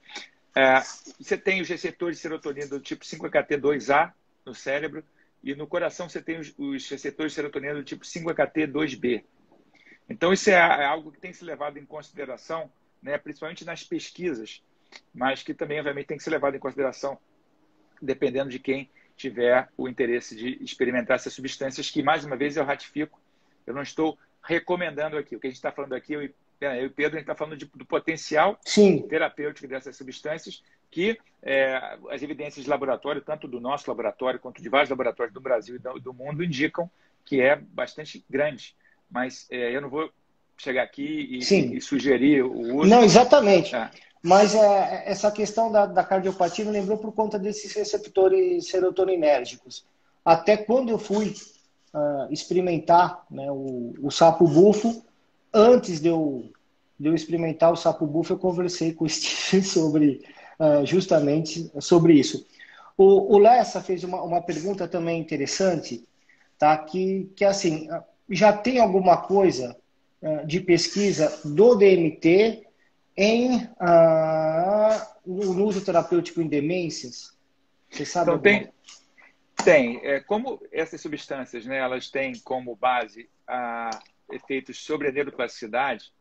[SPEAKER 2] Você tem os receptores de serotonina do tipo 5-HT2A no cérebro e no coração você tem os receptores de serotonina do tipo 5-HT2B. Então, isso é algo que tem que ser levado em consideração, né, principalmente nas pesquisas, mas que também, obviamente, tem que ser levado em consideração dependendo de quem tiver o interesse de experimentar essas substâncias, que, mais uma vez, eu ratifico, eu não estou recomendando aqui. O que a gente está falando aqui, eu e o Pedro, a gente está falando do potencial terapêutico dessas substâncias, que as evidências de laboratório, tanto do nosso laboratório quanto de vários laboratórios do Brasil e do mundo, indicam que é bastante grande. Mas eu não vou chegar aqui e sugerir o uso.
[SPEAKER 1] Não, exatamente. Mas essa questão da cardiopatia me lembrou por conta desses receptores serotoninérgicos. Até quando eu fui experimentar, né, o sapo bufo, antes de eu experimentar o sapo bufo, eu conversei com o Steve justamente sobre isso. O Lessa fez uma pergunta também interessante, tá? Que assim, já tem alguma coisa de pesquisa do DMT no uso terapêutico em demências? Você sabe
[SPEAKER 2] então, tem. Como essas substâncias, né, elas têm como base efeitos sobre a neuroplasticidade,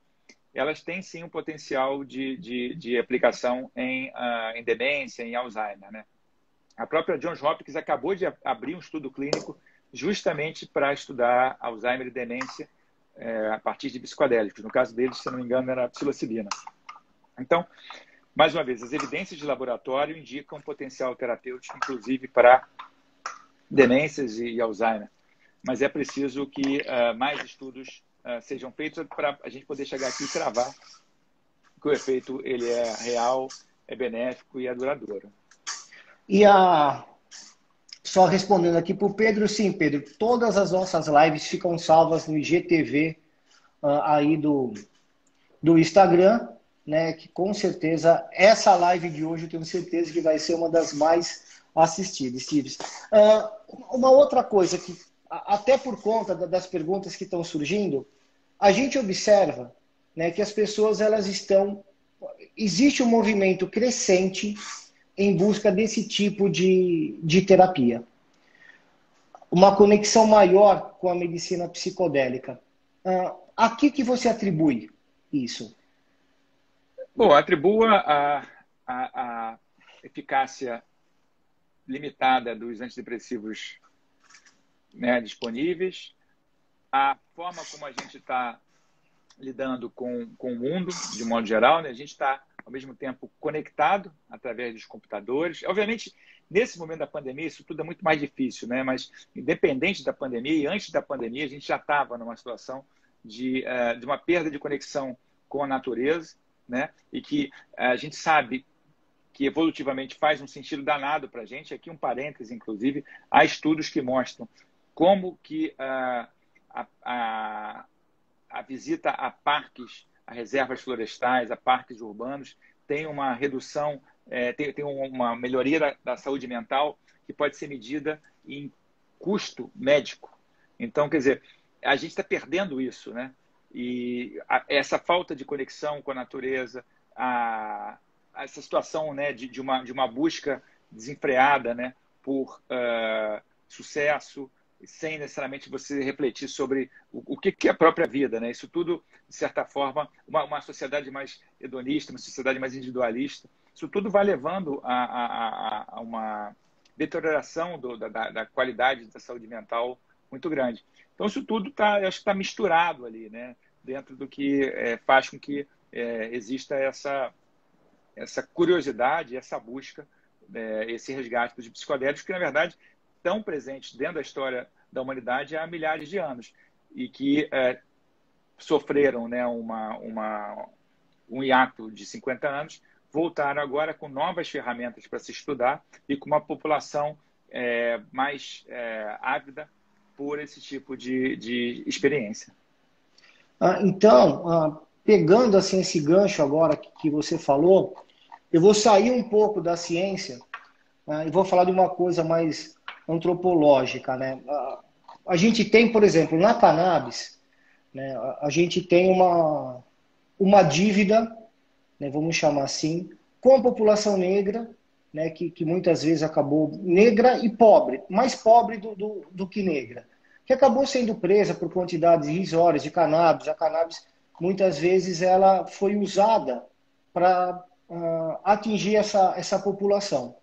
[SPEAKER 2] elas têm sim um potencial de aplicação em demência, em Alzheimer, né? A própria Johns Hopkins acabou de abrir um estudo clínico justamente para estudar Alzheimer e demência a partir de psicodélicos. No caso deles, se não me engano, era a psilocibina. Então, mais uma vez, as evidências de laboratório indicam potencial terapêutico, inclusive para demências e Alzheimer. Mas é preciso que mais estudos sejam feitos para a gente poder chegar aqui e cravar que o efeito ele é real, é benéfico e é duradouro.
[SPEAKER 1] E só respondendo aqui para o Pedro, sim, Pedro, todas as nossas lives ficam salvas no IGTV aí do Instagram, né? Que com certeza essa live de hoje eu tenho certeza que vai ser uma das mais assistidas. Steve. Uma outra coisa que, até por conta das perguntas que estão surgindo, a gente observa, né, que as pessoas elas estão... Existe um movimento crescente em busca desse tipo de terapia. Uma conexão maior com a medicina psicodélica. A que você atribui isso?
[SPEAKER 2] Bom, atribua a eficácia limitada dos antidepressivos, né, disponíveis, a forma como a gente está lidando com o mundo, de modo geral, né? A gente está, ao mesmo tempo, conectado através dos computadores. Obviamente, nesse momento da pandemia, isso tudo é muito mais difícil, né? Mas, independente da pandemia e antes da pandemia, a gente já estava numa situação de uma perda de conexão com a natureza, né? E que a gente sabe que evolutivamente faz um sentido danado para a gente. Aqui um parêntese, inclusive, há estudos que mostram como que a visita a parques, a reservas florestais, a parques urbanos, tem uma redução, tem uma melhoria da saúde mental que pode ser medida em custo médico. Então, quer dizer, a gente está perdendo isso, né? E essa falta de conexão com a natureza, essa situação, né, de uma busca desenfreada, né, por sucesso, sem necessariamente você refletir sobre o que é a própria vida, né? Isso tudo, de certa forma, uma sociedade mais hedonista, uma sociedade mais individualista, isso tudo vai levando a uma deterioração da qualidade da saúde mental muito grande. Então, isso tudo acho que está misturado ali, né? Dentro do que faz com que exista essa curiosidade, essa busca, esse resgate dos psicodélicos, que, na verdade, estão presentes dentro da história da humanidade há milhares de anos e que sofreram, né, um hiato de 50 anos, voltaram agora com novas ferramentas para se estudar e com uma população mais ávida por esse tipo de experiência.
[SPEAKER 1] Então, pegando assim esse gancho agora que você falou, eu vou sair um pouco da ciência e vou falar de uma coisa mais antropológica, né? A gente tem, por exemplo, na cannabis, né, a gente tem uma dívida, né, vamos chamar assim, com a população negra, né, que muitas vezes acabou negra e pobre, mais pobre do que negra, que acabou sendo presa por quantidades irrisórias de cannabis. A cannabis, muitas vezes, ela foi usada para atingir essa população.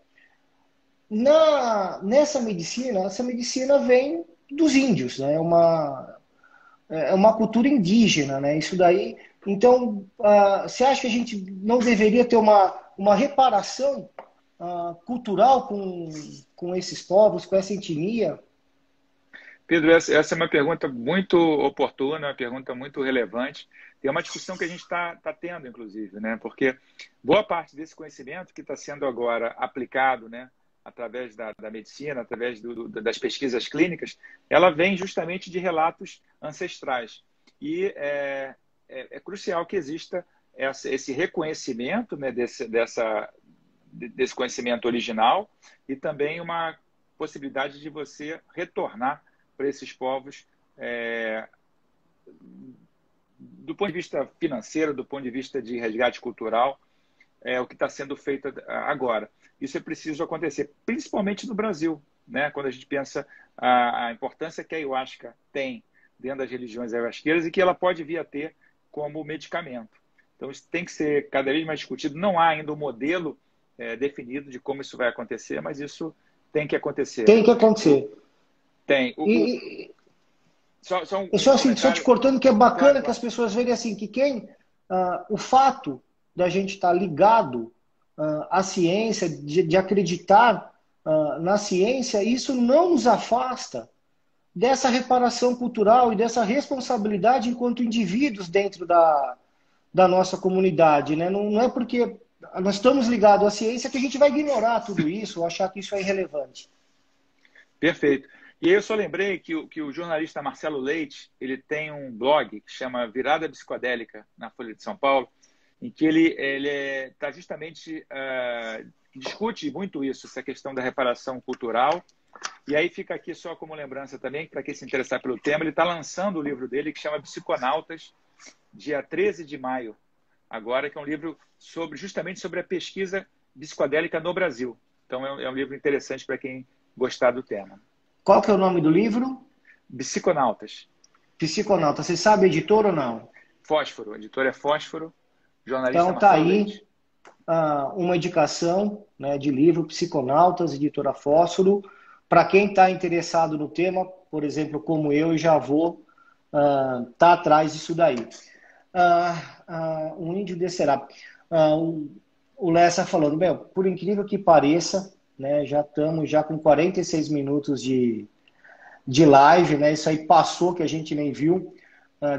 [SPEAKER 1] Essa medicina vem dos índios, né? É uma cultura indígena, né? Isso daí. Então, você acha que a gente não deveria ter uma reparação cultural com esses povos, com essa etnia?
[SPEAKER 2] Pedro, essa é uma pergunta muito oportuna, uma pergunta muito relevante. É uma discussão que a gente está tendo, inclusive, né? Porque boa parte desse conhecimento que está sendo agora aplicado, né, através da medicina, através das pesquisas clínicas, ela vem justamente de relatos ancestrais. E é crucial que exista esse reconhecimento, né, desse conhecimento original e também uma possibilidade de você retornar para esses povos do ponto de vista financeiro, do ponto de vista de resgate cultural, o que está sendo feito agora. Isso é preciso acontecer, principalmente no Brasil, né? Quando a gente pensa a importância que a ayahuasca tem dentro das religiões ayahuasqueiras e que ela pode vir a ter como medicamento. Então, isso tem que ser cada vez mais discutido. Não há ainda um modelo definido de como isso vai acontecer, mas isso tem que acontecer.
[SPEAKER 1] Tem que acontecer.
[SPEAKER 2] Tem.
[SPEAKER 1] Só assim, só te cortando, que é bacana
[SPEAKER 2] claro.
[SPEAKER 1] que as pessoas verem assim, que o fato da gente estar ligado à ciência, de acreditar na ciência, isso não nos afasta dessa reparação cultural e dessa responsabilidade enquanto indivíduos dentro da nossa comunidade, né? Não é porque nós estamos ligados à ciência que a gente vai ignorar tudo isso ou achar que isso é irrelevante.
[SPEAKER 2] Perfeito. E aí eu só lembrei que o jornalista Marcelo Leite, ele tem um blog que chama Virada Psicodélica, na Folha de São Paulo, em que ele está justamente discute muito isso, essa questão da reparação cultural. E aí fica aqui só como lembrança também, para quem se interessar pelo tema, ele está lançando o livro dele que chama Psiconautas, dia 13 de maio, agora, que é um livro justamente sobre a pesquisa psicodélica no Brasil. Então é um livro interessante para quem gostar do tema.
[SPEAKER 1] Qual que é o nome do livro?
[SPEAKER 2] Psiconautas.
[SPEAKER 1] Psiconautas. Você sabe a editora ou não?
[SPEAKER 2] Fósforo. A editora é Fósforo. Jornalista
[SPEAKER 1] Então tá
[SPEAKER 2] Marcelo
[SPEAKER 1] aí
[SPEAKER 2] Leite.
[SPEAKER 1] Uma indicação, né, de livro Psiconautas, editora Fósforo. Para quem está interessado no tema, por exemplo, como eu, já vou tá atrás disso daí. Um índio descerá. O Lessa falando, bem, por incrível que pareça, né, já estamos com 46 minutos de live, né? Isso aí passou que a gente nem viu.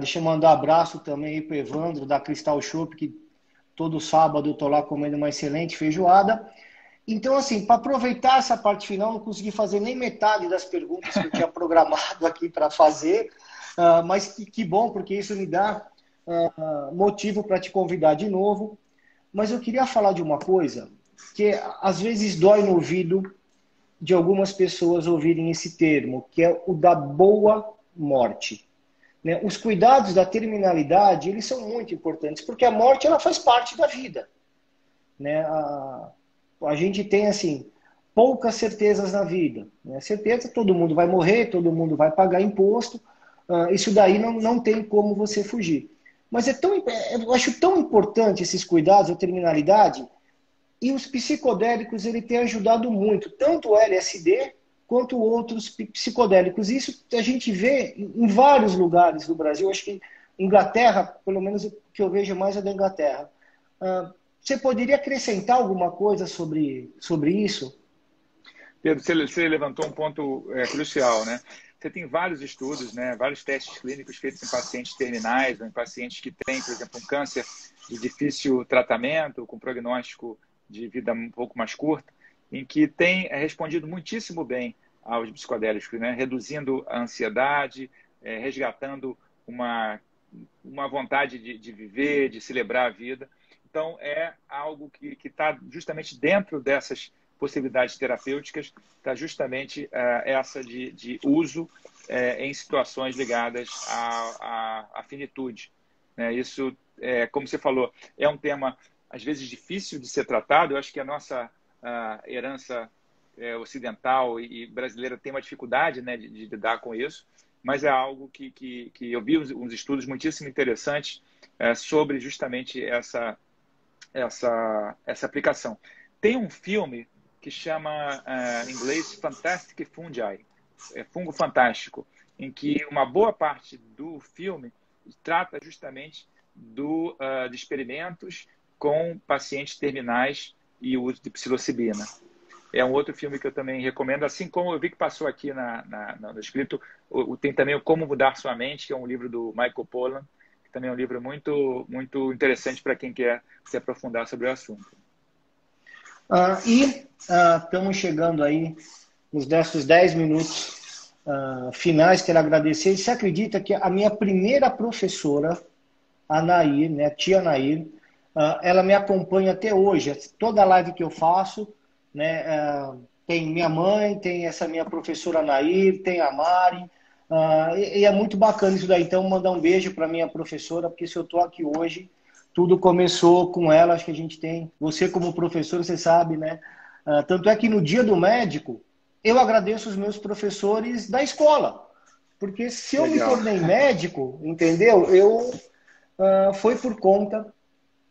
[SPEAKER 1] Deixa eu mandar um abraço também aí para o Evandro, da Cristal Shop, que todo sábado eu estou lá comendo uma excelente feijoada. Então, assim, para aproveitar essa parte final, não consegui fazer nem metade das perguntas que eu tinha programado aqui para fazer, mas que bom, porque isso me dá motivo para te convidar de novo. Mas eu queria falar de uma coisa que às vezes dói no ouvido de algumas pessoas ouvirem esse termo, que é o da boa morte. Né? Os cuidados da terminalidade, eles são muito importantes, porque a morte ela faz parte da vida. Né? A gente tem, assim, poucas certezas na vida. Né? Certeza, todo mundo vai morrer, todo mundo vai pagar imposto, isso daí não tem como você fugir. Mas eu acho tão importante esses cuidados da terminalidade, e os psicodélicos ele tem ajudado muito, tanto o LSD quanto outros psicodélicos. Isso a gente vê em vários lugares do Brasil. Acho que Inglaterra, pelo menos o que eu vejo mais é da Inglaterra. Você poderia acrescentar alguma coisa sobre isso?
[SPEAKER 2] Pedro, você levantou um ponto crucial, né? Você tem vários estudos, né? Vários testes clínicos feitos em pacientes terminais ou em pacientes que têm, por exemplo, um câncer de difícil tratamento, com prognóstico de vida um pouco mais curta, em que tem respondido muitíssimo bem aos psicodélicos, né? Reduzindo a ansiedade, resgatando uma vontade de viver, de celebrar a vida. Então, é algo que está justamente dentro dessas possibilidades terapêuticas, está justamente essa de uso em situações ligadas à finitude. Né? Isso, como você falou, é um tema, às vezes, difícil de ser tratado. Eu acho que a nossa herança ocidental e brasileira tem uma dificuldade, né, de lidar com isso, mas é algo que eu vi uns estudos muitíssimo interessantes sobre justamente essa aplicação. Tem um filme que chama, em inglês, Fantastic Fungi, Fungo Fantástico, em que uma boa parte do filme trata justamente de experimentos com pacientes terminais e o uso de psilocibina. É um outro filme que eu também recomendo, assim como eu vi que passou aqui no escrito, tem também o Como Mudar Sua Mente, que é um livro do Michael Pollan, que também é um livro muito, muito interessante para quem quer se aprofundar sobre o assunto.
[SPEAKER 1] Estamos chegando aí nos nossos 10 minutos finais. Quero agradecer. Você acredita que a minha primeira professora, a Nair, né, a tia Nair, ela me acompanha até hoje. Toda live que eu faço, né, tem minha mãe, tem essa minha professora Nair, tem a Mari, e é muito bacana isso daí. Então, mandar um beijo para minha professora, porque se eu estou aqui hoje, tudo começou com ela. Acho que a gente tem, você como professor, você sabe, né? Tanto é que no dia do médico, eu agradeço os meus professores da escola, porque se eu me tornei médico, entendeu? Foi por conta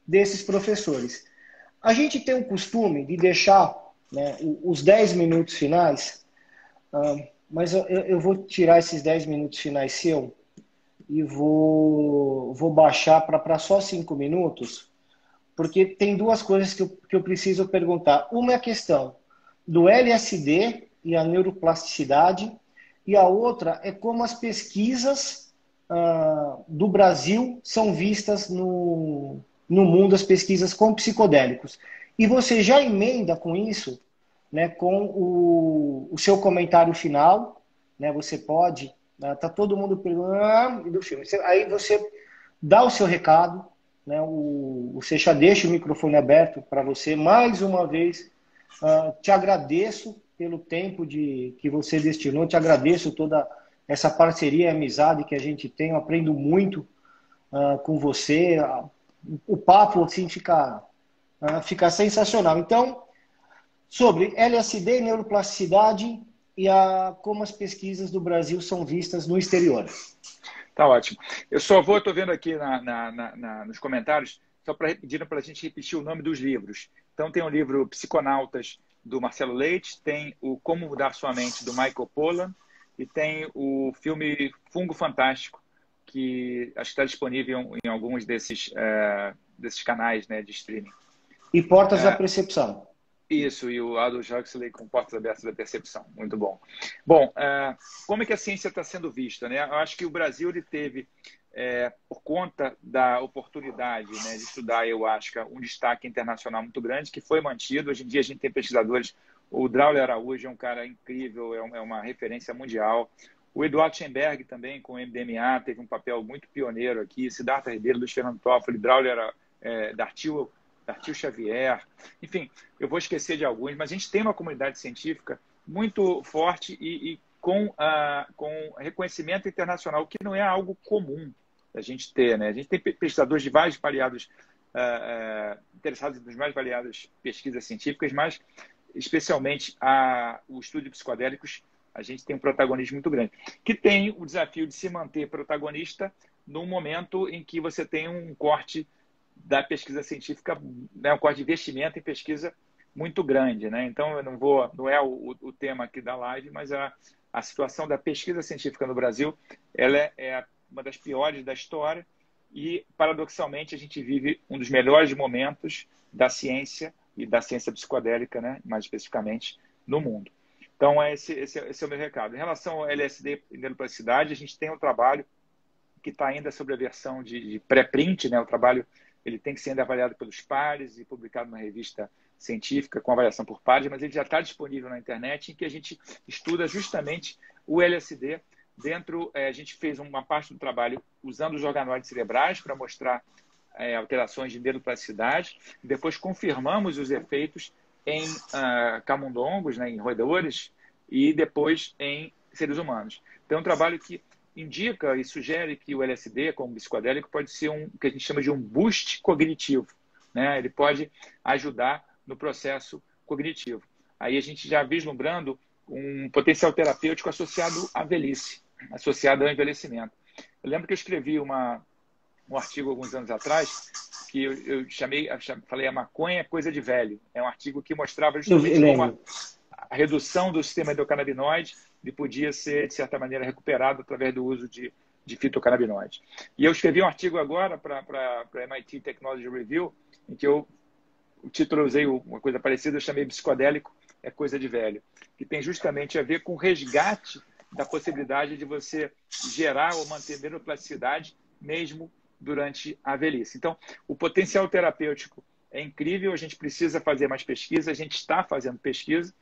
[SPEAKER 1] desses professores. A gente tem o costume de deixar né, os 10 minutos finais, mas eu vou tirar esses 10 minutos finais seu e vou baixar para só 5 minutos, porque tem duas coisas que eu preciso perguntar. Uma é a questão do LSD e a neuroplasticidade, e a outra é como as pesquisas do Brasil são vistas no mundo, as pesquisas com psicodélicos. E você já emenda com isso, né, com o seu comentário final, né, você pode, tá todo mundo perguntando do filme. Aí você dá o seu recado, né, você já deixa o microfone aberto para você. Mais uma vez, te agradeço pelo tempo que você destinou, te agradeço toda essa parceria e amizade que a gente tem, eu aprendo muito com você. O papo assim, fica sensacional. Então, sobre LSD, neuroplasticidade e como as pesquisas do Brasil são vistas no exterior.
[SPEAKER 2] Tá ótimo. Eu só estou vendo aqui nos comentários, só pedindo para a gente repetir o nome dos livros. Então, tem o livro Psiconautas, do Marcelo Leite, tem o Como Mudar Sua Mente, do Michael Pollan, e tem o filme Fungo Fantástico, que acho que está disponível em alguns desses canais, né, de streaming.
[SPEAKER 1] E Portas da Percepção.
[SPEAKER 2] Isso, e o Aldous Huxley com Portas Abertas da Percepção. Muito bom. Bom, como é que a ciência está sendo vista, né? Eu acho que o Brasil ele teve, por conta da oportunidade, né, de estudar ayahuasca, um destaque internacional muito grande, que foi mantido. Hoje em dia a gente tem pesquisadores, o Draulio Araújo é um cara incrível, é uma referência mundial. O Eduardo Schemberg também, com o MDMA, teve um papel muito pioneiro aqui. Siddhartha Ribeiro, Luiz Fernando Toffoli, Draulio Dartil Xavier, enfim, eu vou esquecer de alguns, mas a gente tem uma comunidade científica muito forte e com reconhecimento internacional, que não é algo comum a gente ter, né? A gente tem pesquisadores de vários variados, interessados nas mais variadas pesquisas científicas, mas especialmente o estudo de psicodélicos, a gente tem um protagonismo muito grande, que tem o desafio de se manter protagonista num momento em que você tem um corte da pesquisa científica, né, um corte de investimento em pesquisa muito grande, né? Então, eu não é o tema aqui da live, mas a situação da pesquisa científica no Brasil, ela é uma das piores da história e, paradoxalmente, a gente vive um dos melhores momentos da ciência e da ciência psicodélica, né, mais especificamente, no mundo. Então, esse é o meu recado. Em relação ao LSD e neuroplasticidade, a gente tem um trabalho que está ainda sobre a versão de pré-print, né? O trabalho ele tem que ser ainda avaliado pelos pares e publicado numa revista científica com avaliação por pares, mas ele já está disponível na internet, em que a gente estuda justamente o LSD. A gente fez uma parte do trabalho usando os organoides cerebrais para mostrar alterações de neuroplasticidade. Depois confirmamos os efeitos em camundongos, né, em roedores, e depois em seres humanos. Então, é um trabalho que indica e sugere que o LSD, como psicodélico, pode ser o que a gente chama de um boost cognitivo, né? Ele pode ajudar no processo cognitivo. Aí a gente já vislumbrando um potencial terapêutico associado à velhice, associado ao envelhecimento. Eu lembro que eu escrevi um artigo alguns anos atrás que eu falei a maconha é coisa de velho. É um artigo que mostrava justamente como a redução do sistema endocannabinoide ele podia ser, de certa maneira, recuperado através do uso de fitocannabinoides. E eu escrevi um artigo agora para a MIT Technology Review, em que o título eu usei uma coisa parecida, eu chamei psicodélico é coisa de velho, que tem justamente a ver com o resgate da possibilidade de você gerar ou manter neuroplasticidade mesmo durante a velhice. Então, o potencial terapêutico é incrível, a gente precisa fazer mais pesquisa, a gente está fazendo pesquisa,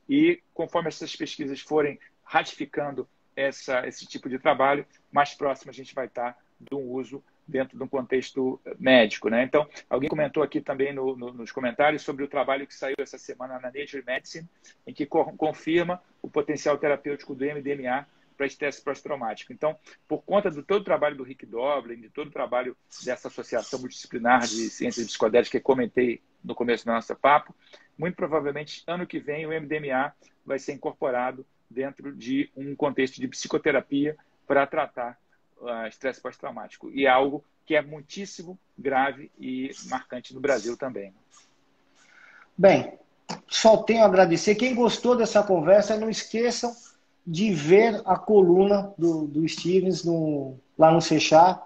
[SPEAKER 2] e conforme essas pesquisas forem ratificando esse tipo de trabalho, mais próximo a gente vai estar de um uso dentro de um contexto médico, né? Então, alguém comentou aqui também nos comentários sobre o trabalho que saiu essa semana na Nature Medicine, em que confirma o potencial terapêutico do MDMA para estresse pós-traumático. Então, por conta do todo o trabalho do Rick Doblin, de todo o trabalho dessa associação multidisciplinar de ciências psicodélicas que eu comentei no começo do nosso papo, muito provavelmente, ano que vem, o MDMA vai ser incorporado dentro de um contexto de psicoterapia para tratar estresse pós-traumático. E é algo que é muitíssimo grave e marcante no Brasil também.
[SPEAKER 1] Bem, só tenho a agradecer. Quem gostou dessa conversa, não esqueçam de ver a coluna do Stevens lá no Seixar.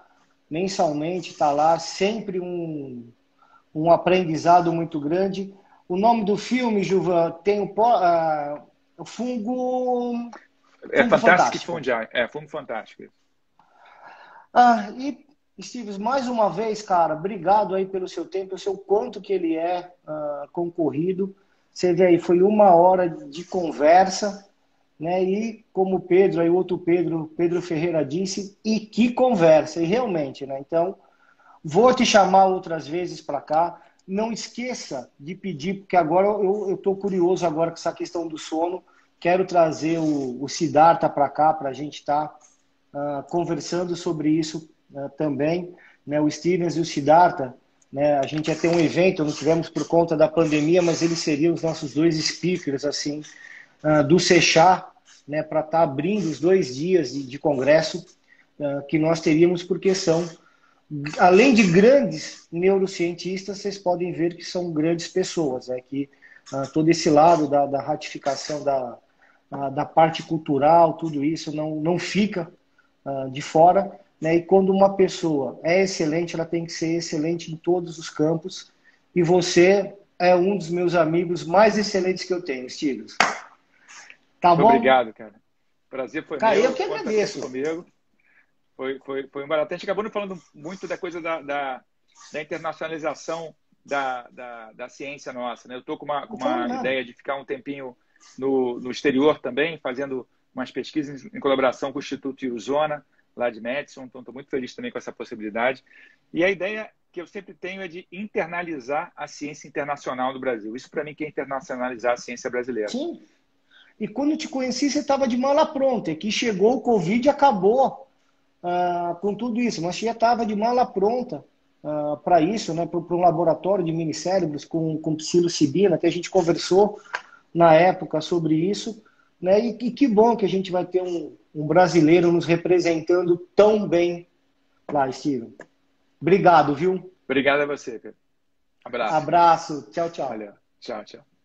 [SPEAKER 1] Mensalmente está lá, sempre um aprendizado muito grande. O nome do filme, Gilvan, tem o Fungo,
[SPEAKER 2] É
[SPEAKER 1] Fungo
[SPEAKER 2] Fantastic
[SPEAKER 1] Fantástico.
[SPEAKER 2] Fungi, é Fungo Fantástico.
[SPEAKER 1] E, Stevens, mais uma vez, cara, obrigado aí pelo seu tempo. Eu sei o quanto que ele é concorrido. Você vê aí, foi 1 hora de conversa, né? E como o Pedro, aí o outro Pedro, Pedro Ferreira disse, e que conversa, e realmente, né? Então, vou te chamar outras vezes para cá. Não esqueça de pedir, porque agora eu estou curioso agora com essa questão do sono. Quero trazer o Siddhartha para cá para a gente estar conversando sobre isso também. Né? O Stevens e o Siddhartha, né? A gente ia ter um evento, não tivemos por conta da pandemia, mas eles seriam os nossos 2 speakers assim, do Seixar, né? Para estar abrindo os 2 dias de congresso que nós teríamos, porque são, além de grandes neurocientistas, vocês podem ver que são grandes pessoas, né? Que todo esse lado da ratificação da parte cultural, tudo isso não fica de fora, né? E quando uma pessoa é excelente, ela tem que ser excelente em todos os campos, e você é um dos meus amigos mais excelentes que eu tenho, Stigos. Tá bom?
[SPEAKER 2] Obrigado, cara. Prazer foi
[SPEAKER 1] Cara,
[SPEAKER 2] meu.
[SPEAKER 1] eu que agradeço.
[SPEAKER 2] Comigo. Foi um barato. A gente acabou não falando muito da coisa da internacionalização da ciência nossa, né? Eu estou com uma ideia de ficar um tempinho no exterior também, fazendo umas pesquisas em colaboração com o Instituto Iusona, lá de Madison. Então, estou muito feliz também com essa possibilidade. E a ideia que eu sempre tenho é de internalizar a ciência internacional do Brasil. Isso, para mim, que é internacionalizar a ciência brasileira.
[SPEAKER 1] Sim. E quando eu te conheci, você estava de mala pronta. E que chegou o Covid e acabou com tudo isso. Mas já estava de mala pronta para isso, né? Para um laboratório de minicérebros com psilocibina, que a gente conversou na época sobre isso. Né? E que bom que a gente vai ter um brasileiro nos representando tão bem lá, Steven. Obrigado, viu?
[SPEAKER 2] Obrigado a você, Pedro. Abraço.
[SPEAKER 1] Abraço. Tchau, tchau.
[SPEAKER 2] Valeu. Tchau, tchau.